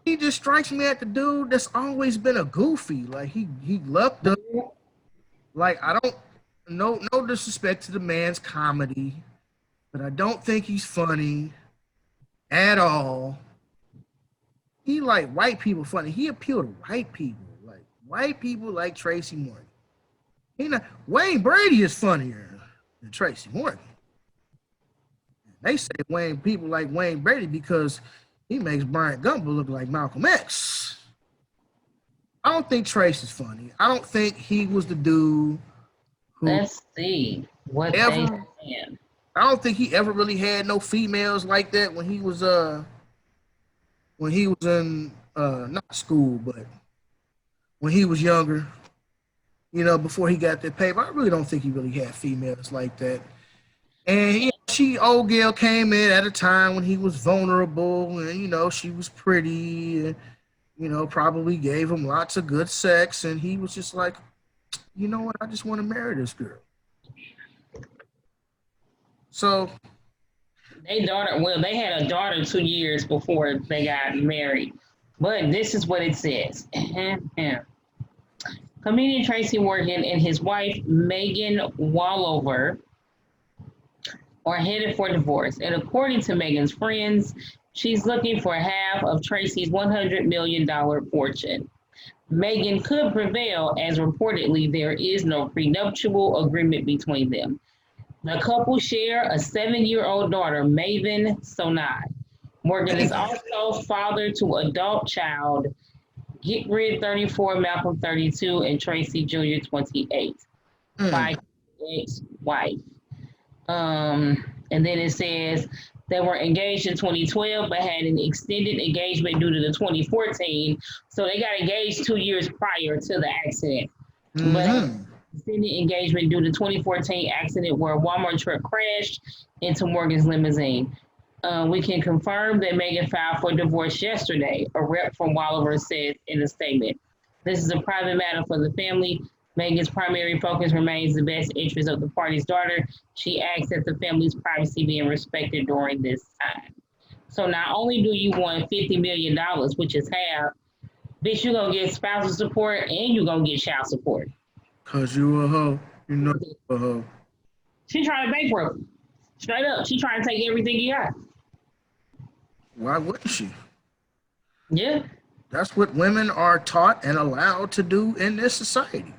he just strikes me as the dude that's always been a goofy. Like he lucked up. Like I don't no disrespect to the man's comedy, but I don't think he's funny at all. He like white people funny. He appeal to white people. Like white people like Tracy Morgan. He not Wayne Brady is funnier than Tracy Morgan. They say people like Wayne Brady because he makes Bryant Gumbel look like Malcolm X. I don't think Tracy's funny. I don't think he was the dude who Let's see what they saying. I don't think he ever really had no females like that when he was in not school, but when he was younger, you know, before he got that paper. I really don't think he really had females like that. And you know, old girl came in at a time when he was vulnerable, and you know, she was pretty, and you know, probably gave him lots of good sex, and he was just like, you know what, I just want to marry this girl. So they had a daughter 2 years before they got married. But this is what it says. Comedian Tracy Morgan and his wife, Megan Wallover, are headed for divorce. And according to Megan's friends, she's looking for half of Tracy's $100 million fortune. Megan could prevail, as reportedly there is no prenuptial agreement between them. The couple share a 7-year-old daughter, Maven Sonai. Morgan is also father to adult child, Gitrid 34, Malcolm 32, and Tracy Jr. 28, by ex-wife. And then it says they were engaged in 2012, but had an extended engagement due to the 2014. So they got engaged 2 years prior to the accident. But extended engagement due to 2014 accident where a Walmart truck crashed into Morgan's limousine. We can confirm that Megan filed for divorce yesterday, a rep from Wallover said in a statement. This is a private matter for the family. Megan's primary focus remains the best interest of the party's daughter. She asks that the family's privacy being respected during this time. So not only do you want $50 million, which is half, bitch, you're going to get spousal support and you're going to get child support. Because you a hoe. You know you a hoe. She trying to bankrupt him. Straight up. She trying to take everything you got. Why wouldn't she? Yeah. That's what women are taught and allowed to do in this society.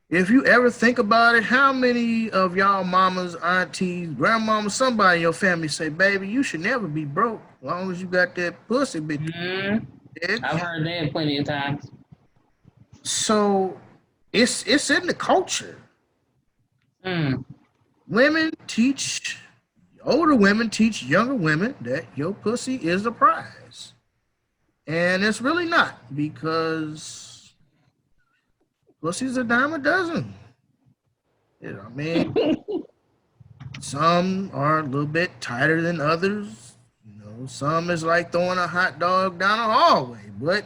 If you ever think about it, how many of y'all mamas, aunties, grandmamas, somebody in your family say, baby, you should never be broke as long as you got that pussy, bitch. I've heard that plenty of times. So it's in the culture. Older women teach younger women that your pussy is a prize. And it's really not, because pussy's a dime a dozen. You know what I mean? Some are a little bit tighter than others. You know, some is like throwing a hot dog down a hallway, but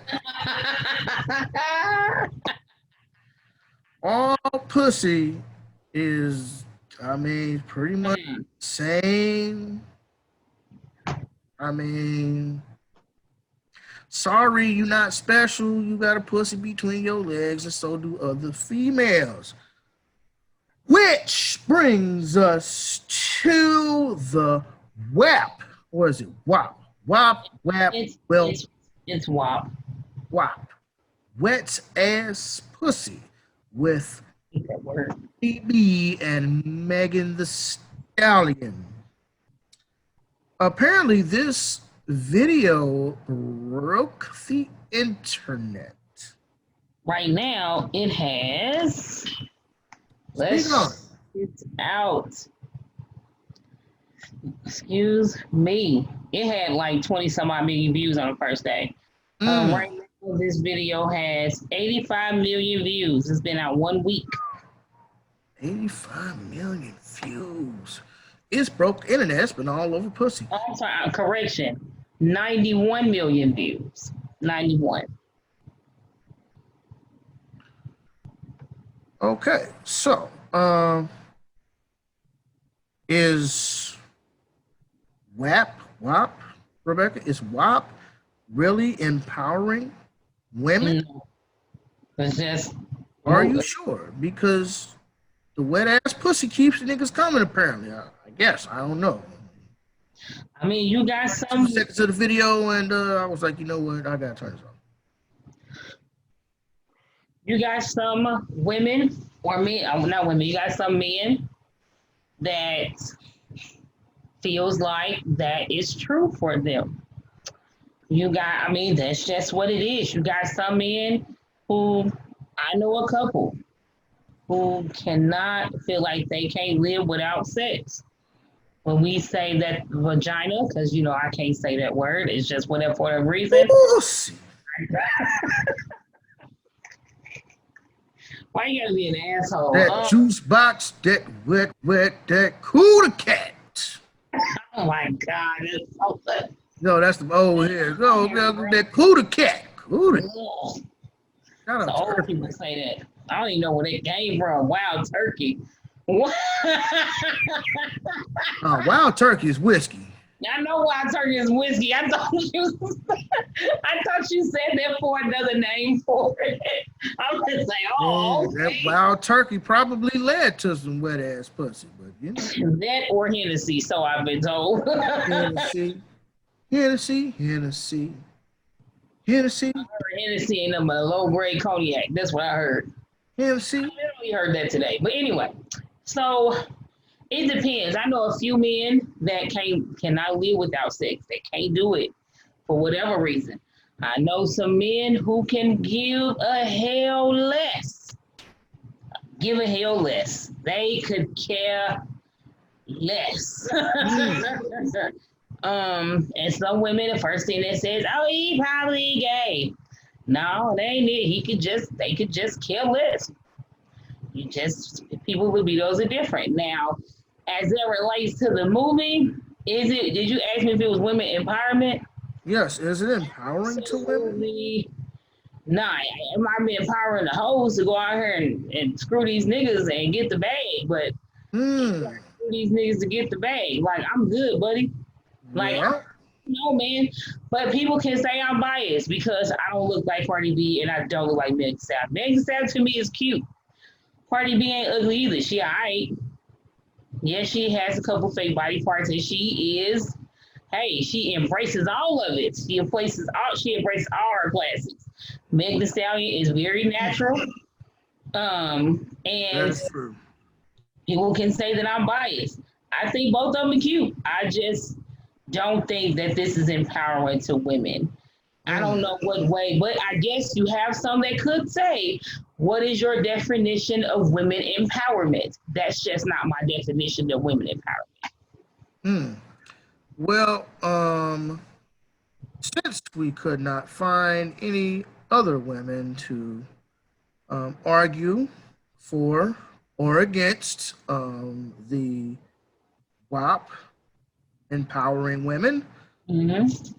all pussy is, I mean, pretty much the same. I mean, sorry, you're not special. You got a pussy between your legs, and so do other females. Which brings us to the WAP. Or is it WAP? WAP. It's WAP. WAP. Wet ass pussy with BB and Megan Thee Stallion. Apparently, this video broke the internet. Right now, it has. It's out. Excuse me. It had like 20 some odd million views on the first day. Right now, this video has 85 million views. It's been out 1 week. 85 million views. It's broke the internet. It's been all over pussy. Oh, sorry, correction. 91 million views. 91. Okay, so is WAP, Rebecca, is WAP really empowering women? No. It's just. Are you sure? Because the wet ass pussy keeps the niggas coming. Apparently, I guess I don't know. I mean, you got 2 seconds of the video, and I was like, you know what, I gotta turn this off. You got some women or men, not women. You got some men that feels like that is true for them. You got, I mean, that's just what it is. You got some men who, I know a couple who cannot feel like they can't live without sex. When we say that vagina, because you know I can't say that word, it's just whatever for a reason. Why you gotta be an asshole? That juice box, that wet, that cooler cat. Oh my God, it's so good. No, that's the old here. No, that cooler cat. Cooler. So old people say that. I don't even know where they came from. Wild turkey. Wild turkey is whiskey. I know wild turkey is whiskey. I thought you said that for another name for it. I'm just like, okay. That wild turkey probably led to some wet ass pussy, but you know. That or Hennessy, so I've been told. Hennessy. I heard Hennessy ain't nothing but a low grade cognac. That's what I heard. Hennessy. I literally heard that today. But anyway, so it depends. I know a few men that cannot live without sex. They can't do it for whatever reason. I know some men who can give a hell less. They could care less. And some women, the first thing that says, "Oh, he probably gay." No, they ain't it. They could just care less. People with those are different. Now, as it relates to the movie, did you ask me if it was women empowerment? Yes, is it empowering to women? Nah, it might be empowering the hoes to go out here and screw these niggas and get the bag, but screw these niggas to get the bag. Like, I'm good, buddy. Like, yeah. No, man. But people can say I'm biased because I don't look like Cardi B and I don't look like Megan Thee Stallion. Megan Thee Stallion to me is cute. Cardi B ain't ugly either. She alright. Yeah, she has a couple fake body parts, and she embraces all of it. She embraces all her classics. Megan Thee Stallion is very natural. And that's true. People can say that I'm biased. I think both of them are cute. I just don't think that this is empowering to women. I don't know what way, but I guess you have some that could say, what is your definition of women empowerment? That's just not my definition of women empowerment. Well, since we could not find any other women to argue for or against the WAP empowering women, let's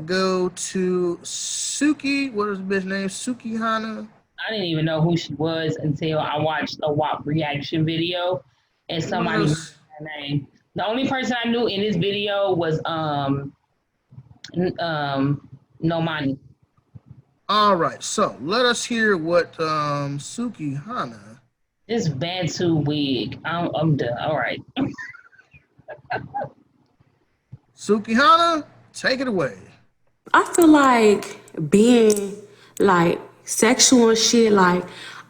go to Suki. What is the bitch name? Suki Hana. I didn't even know who she was until I watched a WAP reaction video and somebody knew her name. The only person I knew in this video was Nomani. All right, so let us hear what Suki Hana. This Bantu wig. I'm done. All right. Suki Hana, take it away. I feel like being like sexual and shit, like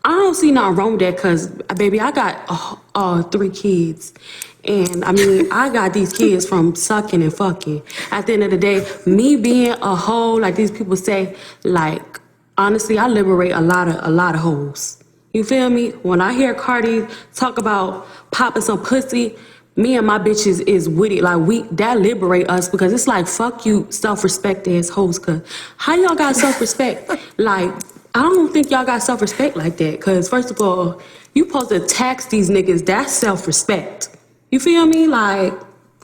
I don't see nothing wrong with that because, baby, I got 3 kids. And I mean, I got these kids from sucking and fucking. At the end of the day, me being a hoe, like these people say, like, honestly, I liberate a lot of hoes. You feel me? When I hear Cardi talk about popping some pussy, me and my bitches is with it. Like, that liberate us because it's like, fuck you, self-respect ass hoes. Cause how y'all got self-respect? Like, I don't think y'all got self-respect like that. Cause first of all, you supposed to tax these niggas. That's self-respect. You feel me? Like,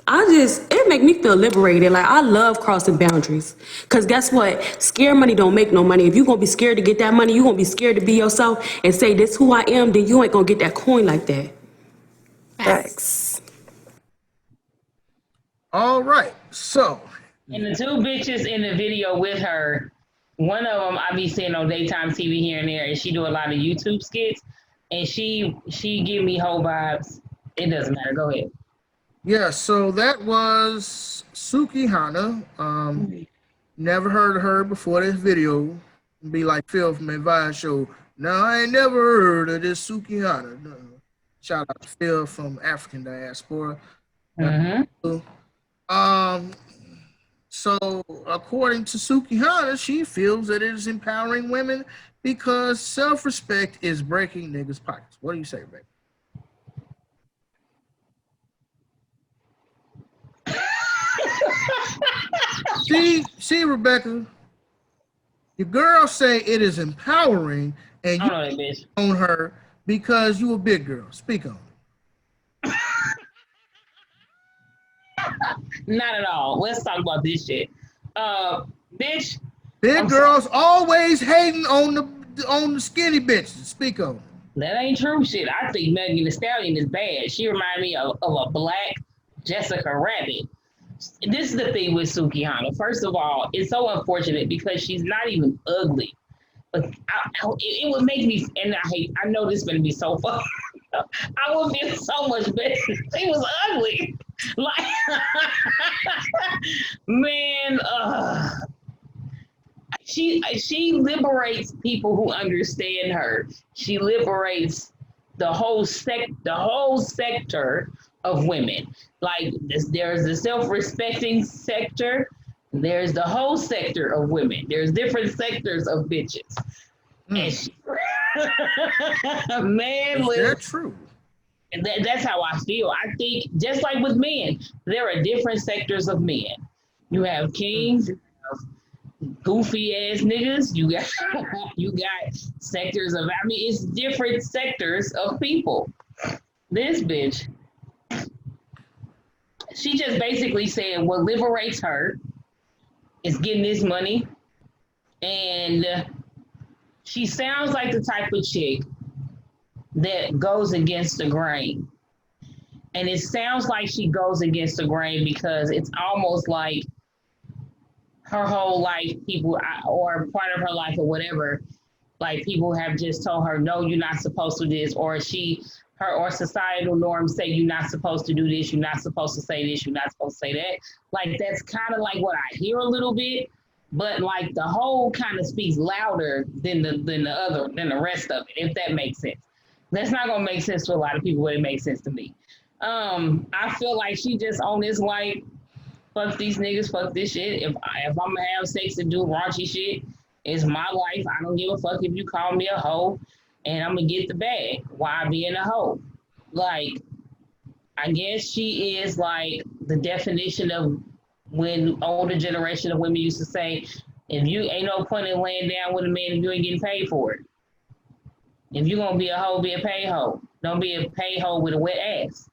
it make me feel liberated. Like, I love crossing boundaries. Cause guess what? Scared money don't make no money. If you gonna be scared to get that money, you gonna be scared to be yourself and say, this who I am, then you ain't gonna get that coin like that. Facts. All right, so. And the 2 bitches in the video with her, one of them I be seeing on daytime TV here and there, and she do a lot of YouTube skits. and she give me whole vibes. It doesn't matter. Go ahead. Yeah, so that was Suki Hana. Never heard of her before this video. Be like Phil from Advice Show. No, I ain't never heard of this Suki Hana. No. Shout out to Phil from African Diaspora. So according to Suki Hana, she feels that it is empowering women because self-respect is breaking niggas' pockets. What do you say, baby? See, Rebecca, your girl say it is empowering, and you on her because you a big girl. Speak on it. Not at all. Let's talk about this shit. Bitch. Big girls always hating on the skinny bitches. Speak on it. That ain't true shit. I think Megan Thee Stallion is bad. She reminds me of a black Jessica Rabbit. This is the thing with Suki Hana. First of all, it's so unfortunate because she's not even ugly. But it would make me, and I know this is going to be so fun. I would feel so much better if she was ugly. Like, man, she liberates people who understand her. She liberates the whole sector of women. Like there's the self-respecting sector. There's the whole sector of women. There's different sectors of bitches. And man, is that true? That's how I feel. I think just like with men, there are different sectors of men. You have kings, you have goofy ass niggas. You got sectors of. I mean, it's different sectors of people. This bitch, she just basically said what liberates her is getting this money, and she sounds like the type of chick that goes against the grain. And it sounds like she goes against the grain because it's almost like her whole life, people, or part of her life or whatever, like people have just told her, no, you're not supposed to do this, or or societal norms say you're not supposed to do this, you're not supposed to say this, you're not supposed to say that. Like that's kind of like what I hear a little bit, but like the whole kind of speaks louder than the rest of it, if that makes sense. That's not gonna make sense to a lot of people, but it makes sense to me. I feel like she just on this like, fuck these niggas, fuck this shit. If I'm gonna have sex and do raunchy shit, it's my life. I don't give a fuck if you call me a hoe, and I'm gonna get the bag. Why being a hoe? Like, I guess she is like the definition of when older generation of women used to say, if you ain't no point in laying down with a man if you ain't getting paid for it. If you're gonna be a hoe, be a pay hoe. Don't be a pay hoe with a wet ass.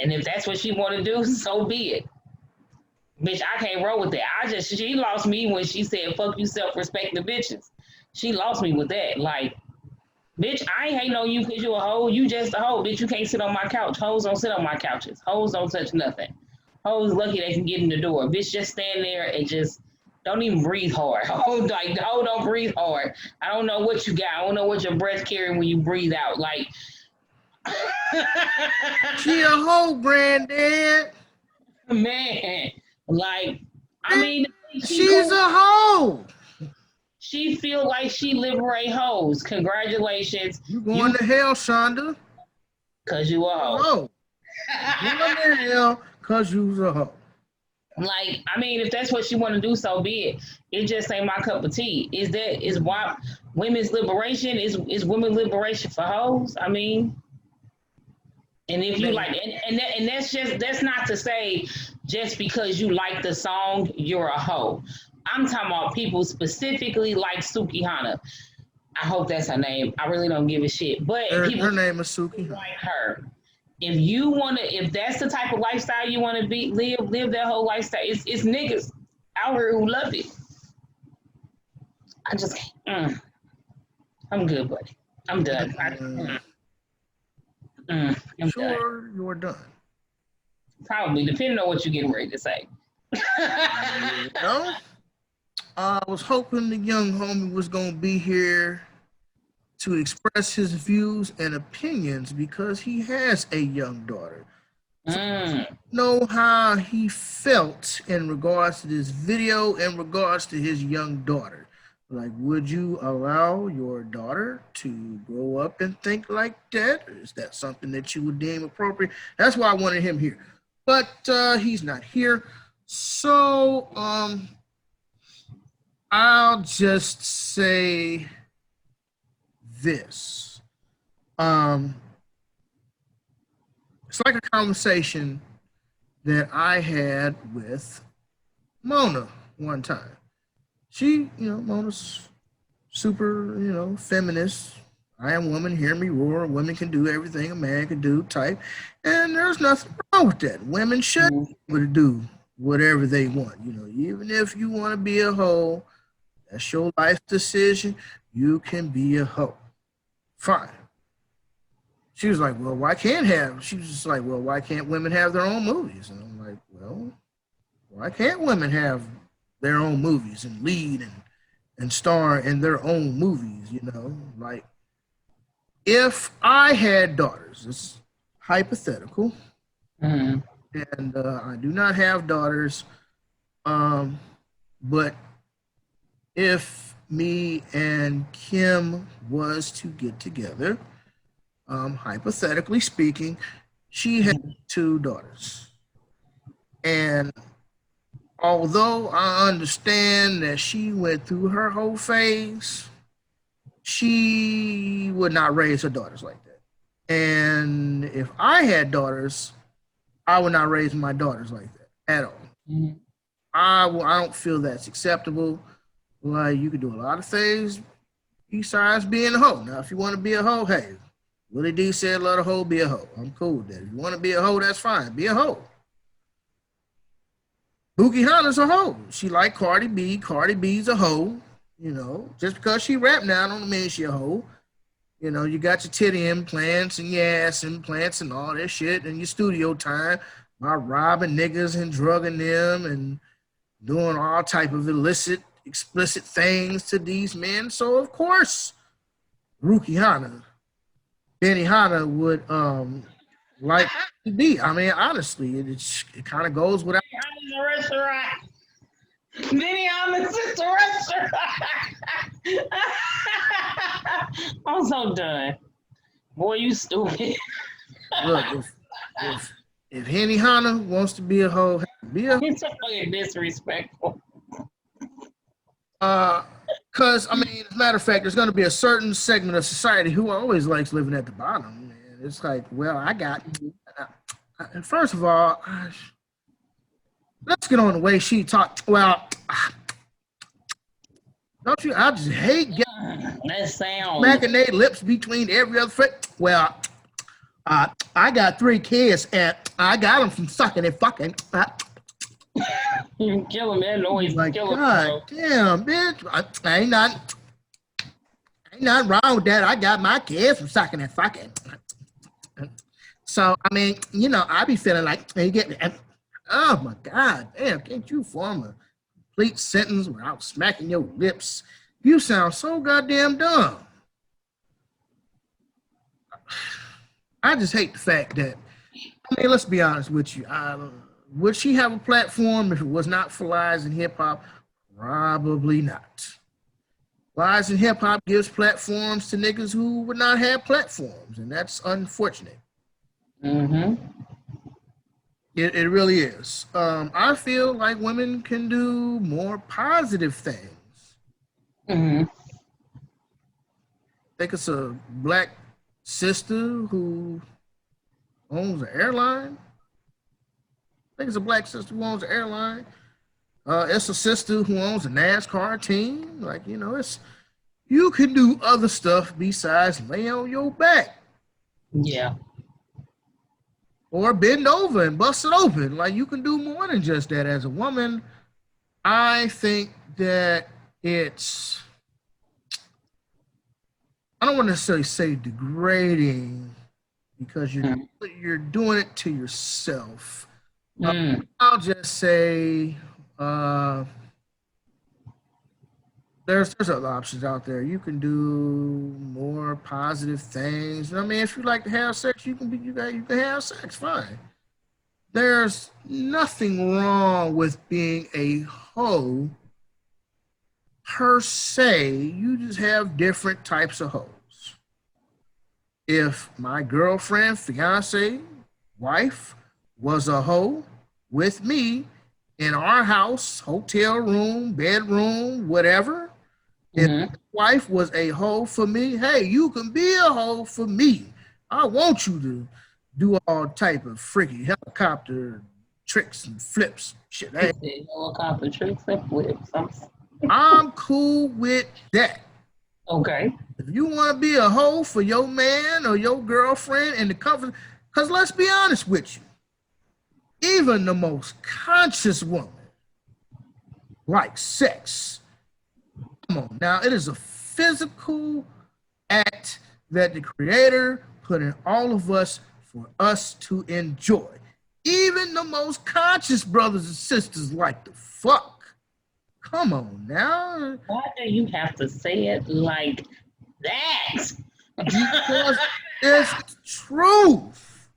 And if that's what she wanna do, so be it. Bitch, I can't roll with that. She lost me when she said, fuck you self-respecting bitches. She lost me with that. Like, bitch, I ain't hating on you because you a hoe. You just a hoe. Bitch, you can't sit on my couch. Hoes don't sit on my couches. Hoes don't touch nothing. Hoes lucky they can get in the door. Bitch, just stand there and just don't even breathe hard. Hoe don't breathe hard. I don't know what you got. I don't know what your breath carrying when you breathe out. Like, she a hoe, granddad. Man, like, I mean, she's a hoe. She feel like she liberate hoes. Congratulations. You going to hell, Shonda? Cause you a hoe. You going to hell cause you's a hoe. Like, I mean, if that's what you want to do, so be it. It just ain't my cup of tea. Is why women's liberation is women liberation for hoes? I mean, and if you like, and that's not to say just because you like the song, you're a hoe. I'm talking about people specifically like Suki Hana. I hope that's her name. I really don't give a shit. But people her name is Suki like her. If that's the type of lifestyle you want to live that whole lifestyle. It's niggas out here who love it. I just can't. I'm good, buddy. I'm done. I'm sure you're done. Probably, depending on what you're getting ready to say. No. I was hoping the young homie was gonna be here to express his views and opinions because he has a young daughter. So know how he felt in regards to this video, in regards to his young daughter. Like, would you allow your daughter to grow up and think like that? Or is that something that you would deem appropriate? That's why I wanted him here. But he's not here. So I'll just say this. It's like a conversation that I had with Mona one time. She, Mona's super, feminist. I am woman, hear me roar. Women can do everything a man can do type. And there's nothing wrong with that. Women should be able to do whatever they want. Even if you want to be a hoe, that's your life decision. You can be a hoe. Fine. She was like, well, why can't women have their own movies? And I'm like, well, why can't women have their own movies and lead and star in their own movies? Like, if I had daughters, it's hypothetical, and I do not have daughters, but if me and Kim was to get together, hypothetically speaking, she had 2 daughters. And although I understand that she went through her whole phase, she would not raise her daughters like that. And if I had daughters, I would not raise my daughters like that at all. I don't feel that's acceptable. Like, you can do a lot of things besides being a hoe. Now, if you want to be a hoe, hey, Willie D said, let a hoe be a hoe. I'm cool with that. If you want to be a hoe, that's fine. Be a hoe. Bookie Hana's a hoe. She like Cardi B. Cardi B's a hoe. Just because she rap now don't mean she a hoe. You got your titty implants and your ass implants and all that shit and your studio time by robbing niggas and drugging them and doing all type of illicit, explicit things to these men. So, of course, Rookie Hana, Benny Hanna would like to be. I mean, honestly, it kind of goes without. Benny Hanna's a restaurant. Benny Hanna's just a restaurant. I'm so done. Boy, you stupid. Look, if Henny Hanna wants to be a hoe, be a hoe. It's so fucking disrespectful. Because, I mean, as a matter of fact, there's going to be a certain segment of society who always likes living at the bottom. And it's like, well, first of all, let's get on the way she talked. Well, don't you? I just hate getting that sound smacking their lips between every other foot. Well, I got 3 kids and I got them from sucking and fucking. You can kill him, that noise. Like, kill him, God damn, bitch. I ain't nothing wrong with that. I got my kids from sucking and fucking. So, I mean, I be feeling like, you get me. Oh my God, damn, can't you form a complete sentence without smacking your lips? You sound so goddamn dumb. I just hate the fact that, I mean, let's be honest with you. Would she have a platform if it was not for Lies in Hip Hop? Probably not. Lies in Hip Hop gives platforms to niggas who would not have platforms, and that's unfortunate. It really is. I feel like women can do more positive things. I think it's a black sister who owns an airline. I think it's a black sister who owns an airline. It's a sister who owns a NASCAR team. Like, you can do other stuff besides lay on your back. Yeah. Or bend over and bust it open. Like, you can do more than just that as a woman. I think that it's, I don't want to necessarily say degrading because you're doing it to yourself. I'll just say there's other options out there. You can do more positive things. I mean, if you like to have sex, you can have sex. Fine. There's nothing wrong with being a hoe per se. You just have different types of hoes. If my girlfriend, fiance, wife was a hoe with me in our house, hotel room, bedroom, whatever, if my wife was a hoe for me, hey, you can be a hoe for me. I want you to do all type of freaky helicopter tricks and flips. Shit, hey, helicopter tricks and flips. I'm cool with that. Okay. If you want to be a hoe for your man or your girlfriend and the comfort, because let's be honest with you, even the most conscious woman likes sex. Come on, now it is a physical act that the Creator put in all of us for us to enjoy. Even the most conscious brothers and sisters like to fuck. Come on now. Why do you have to say it like that? Because it's truth.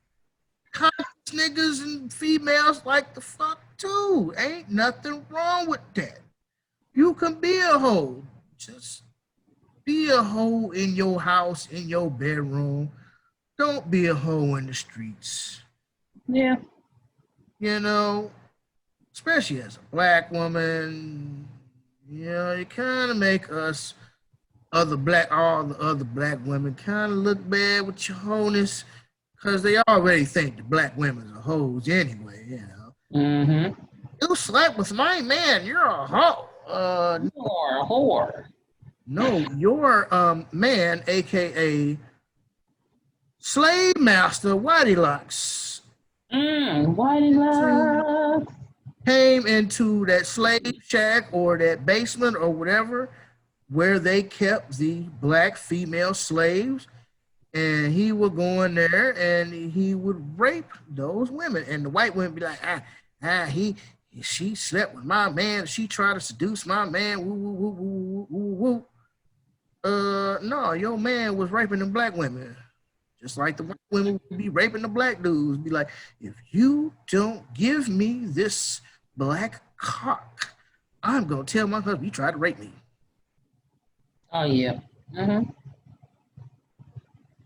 Conscious niggas and females like to fuck too. Ain't nothing wrong with that. You can be a hoe. Just be a hoe in your house, in your bedroom. Don't be a hoe in the streets. Yeah. You know, especially as a black woman, you know, you kind of make us all the other black women kind of look bad with your hoeness because they already think the black women are hoes anyway, you know. Mm-hmm. You slept with my man, you're a hoe. You're a whore. No, your man, aka slave master Whitey Locks, Whitey Locks came into that slave shack or that basement or whatever where they kept the black female slaves, and he would go in there and he would rape those women, and the white women be like, she slept with my man, she tried to seduce my man, woo, woo, woo, woo, woo, woo. No, your man was raping them black women. Just like the white women would be raping the black dudes. Be like, if you don't give me this black cock, I'm going to tell my husband you tried to rape me. Oh, yeah. Mm-hmm.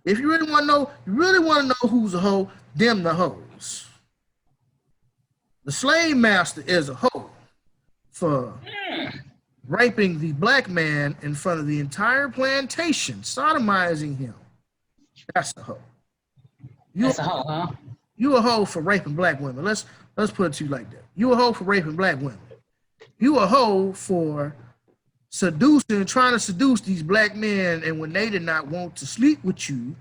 If you really want to know who's a hoe, them the hoes. The slave master is a hoe for raping the black man in front of the entire plantation, sodomizing him. That's a hoe. That's a hoe, huh? You a hoe for raping black women. Let's put it to you like that. You a hoe for raping black women. You a hoe for trying to seduce these black men, and when they did not want to sleep with you,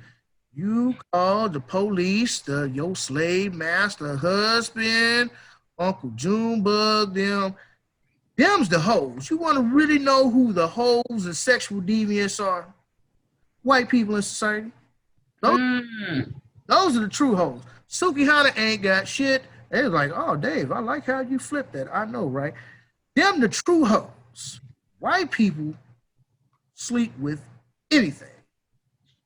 you called the police, your slave master husband, Uncle Junebug, them. Them's the hoes. You want to really know who the hoes and sexual deviants are? White people in society. Those are the true hoes. Suki Hana ain't got shit. They was like, oh, Dave, I like how you flipped that. I know, right? Them the true hoes. White people sleep with anything.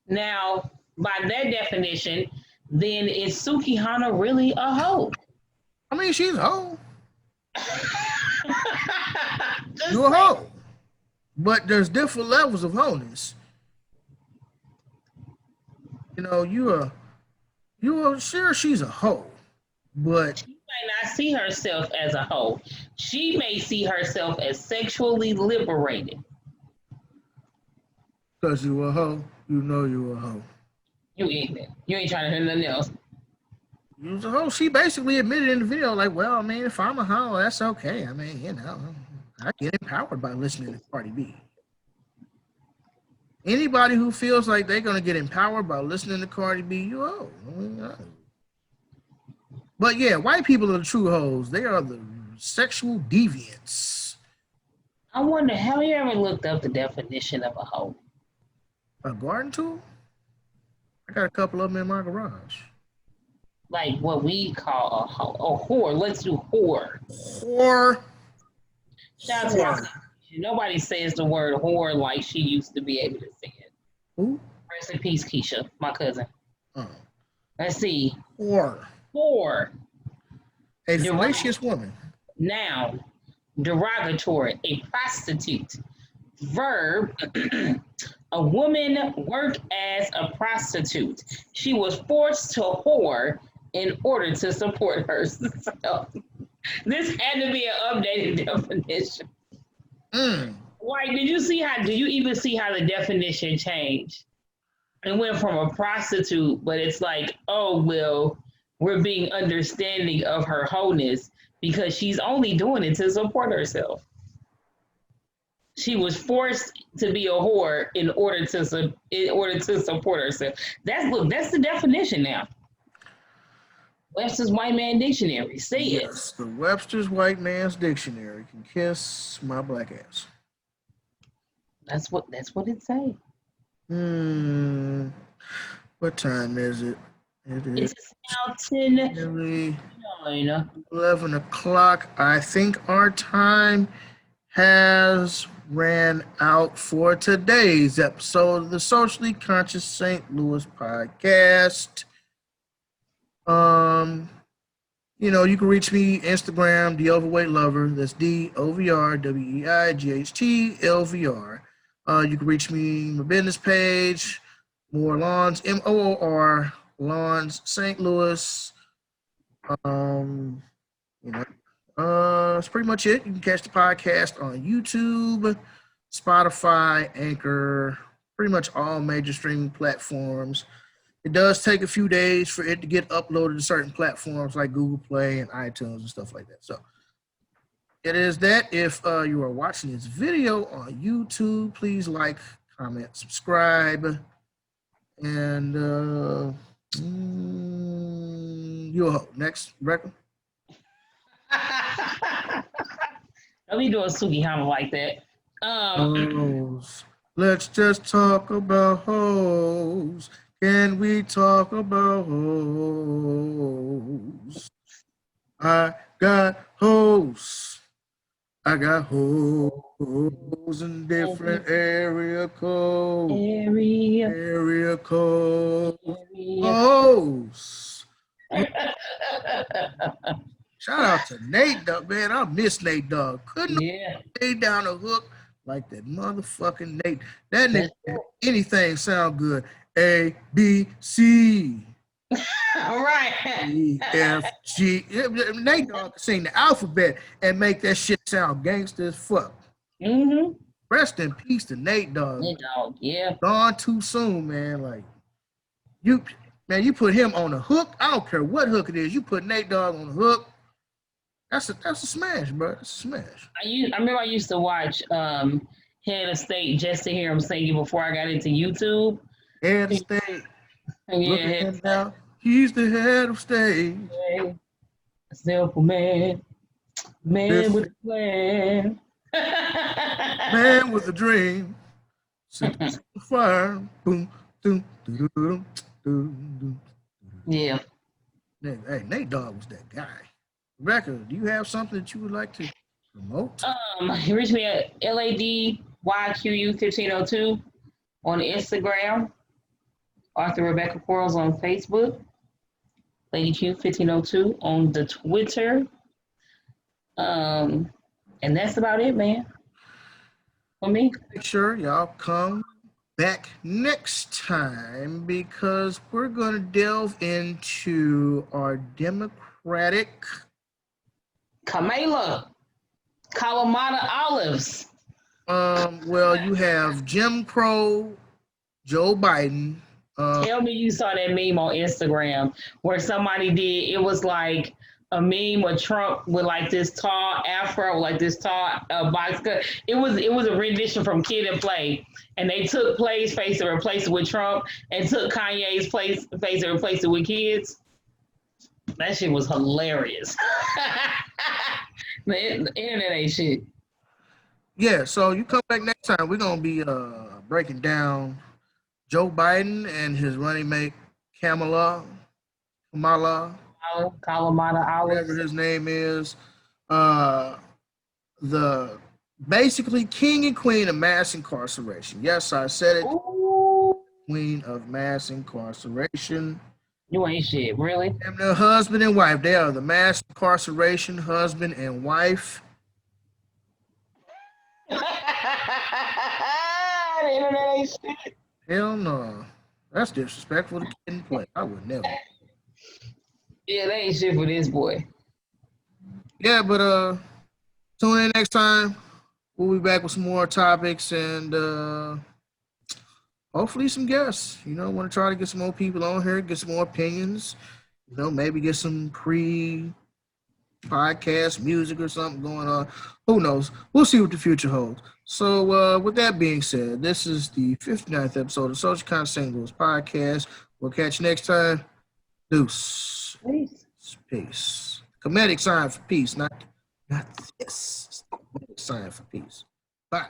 Now, by that definition, then is Suki Hana really a hoe? I mean, she's a hoe. You're a hoe. But there's different levels of wholeness. You know, you are sure she's a hoe, but she might not see herself as a hoe. She may see herself as sexually liberated. Because you a hoe, you know you a hoe. You ain't that. You ain't trying to hear nothing else. You was a hoe. She basically admitted in the video, like, well, I mean, if I'm a hoe, that's okay. I mean, you know, I get empowered by listening to Cardi B. Anybody who feels like they're gonna get empowered by listening to Cardi B, you hoe. But yeah, white people are the true hoes. They are the sexual deviants. I wonder, have you ever looked up the definition of a hoe? A garden tool? I got a couple of them in my garage. Like what we call a hoe, a whore. Let's do whore. Whore. Shout out Nobody says the word whore like she used to be able to say it. Who? Rest in peace, Keisha, my cousin. Oh. Let's see. Whore. Whore. A fallacious woman. Noun. Derogatory. A prostitute. Verb. A woman worked as a prostitute. She was forced to whore in order to support herself. This had to be an updated definition. Like, did you even see how the definition changed? It went from a prostitute, but it's like, oh, well, we're being understanding of her wholeness because she's only doing it to support herself. She was forced to be a whore in order to support herself. That's the definition now. Webster's White Man Dictionary. Say it. Yes, the Webster's White Man's Dictionary can kiss my black ass. That's what it say. What time is it? It's now 10:09. 11 o'clock. I think our time has ran out for today's episode of the Socially Conscious St. Louis podcast. You can reach me Instagram, The Overweight Lover. That's DOVRWEIGHT LVR. You can reach me my business page, Moore Lawns, MOOR Lawns, St. Louis. That's pretty much it. You can catch the podcast on YouTube, Spotify, Anchor, pretty much all major streaming platforms. It does take a few days for it to get uploaded to certain platforms like Google Play and iTunes and stuff like that. So it is that. If you are watching this video on YouTube, please like, comment, subscribe, and you're a hoe. Next, Rebecca. Don't be doing Sugi Hama like that. Hoes. Let's just talk about hoes. Can we talk about hoes? I got hoes. I got hoes in different area codes. Area codes. Hoes. Shout out to Nate Dogg, man. I miss Nate Dogg. Couldn't lay down a hook like that motherfucking Nate. That nigga, anything sound good. A, B, C. All right. E, F, G. Nate Dogg can sing the alphabet and make that shit sound gangster as fuck. Mm-hmm. Rest in peace to Nate Dogg. Nate Dogg, yeah. Gone too soon, man. Like, you put him on a hook. I don't care what hook it is. You put Nate Dogg on a hook. That's a smash, bro. That's a smash. I remember I used to watch Head of State just to hear him singing before I got into YouTube. Head of State. Yeah, Look at him now. He's the head of state. A simple man with a plan. Man with a dream. Set the fire. Boom, boom, boom, boom, boom. Yeah. Hey, Nate Dogg was that guy. Rebecca, do you have something that you would like to promote? You reach me at LADYQU1502 on Instagram. Author Rebecca Quarles on Facebook. Lady Q1502 on the Twitter. And that's about it, man. For me. Make sure y'all come back next time because we're going to delve into our Democratic Kamala Olives. Well, you have Jim Crow, Joe Biden. Tell me you saw that meme on Instagram where somebody did, it was like a meme with Trump with like this tall afro, like this tall box cut. It was a rendition from Kid and Play. And they took Play's face and replaced it with Trump and took Kanye's face and replaced it with Kids. That shit was hilarious. The internet ain't shit. Yeah, so you come back next time. We're going to be breaking down Joe Biden and his running mate, Kamala, Kalamata Olives. whatever his name is, the basically king and queen of mass incarceration. Yes, I said it. Ooh, Queen of mass incarceration. you ain't shit, really? And the husband and wife. They are the mass incarceration husband and wife. The internet ain't shit. Hell no. That's disrespectful to kid and play. I would never. Yeah, they ain't shit for this boy. Yeah, but tune in next time. We'll be back with some more topics and hopefully some guests. You know, want to try to get some more people on here, get some more opinions. You know, maybe get some pre-podcast music or something going on. Who knows? We'll see what the future holds. So with that being said, this is the 59th episode of Social Kind Singles Podcast. We'll catch you next time. Deuce. Peace. Peace. Comedic sign for peace, not this. Comedic sign for peace. Bye.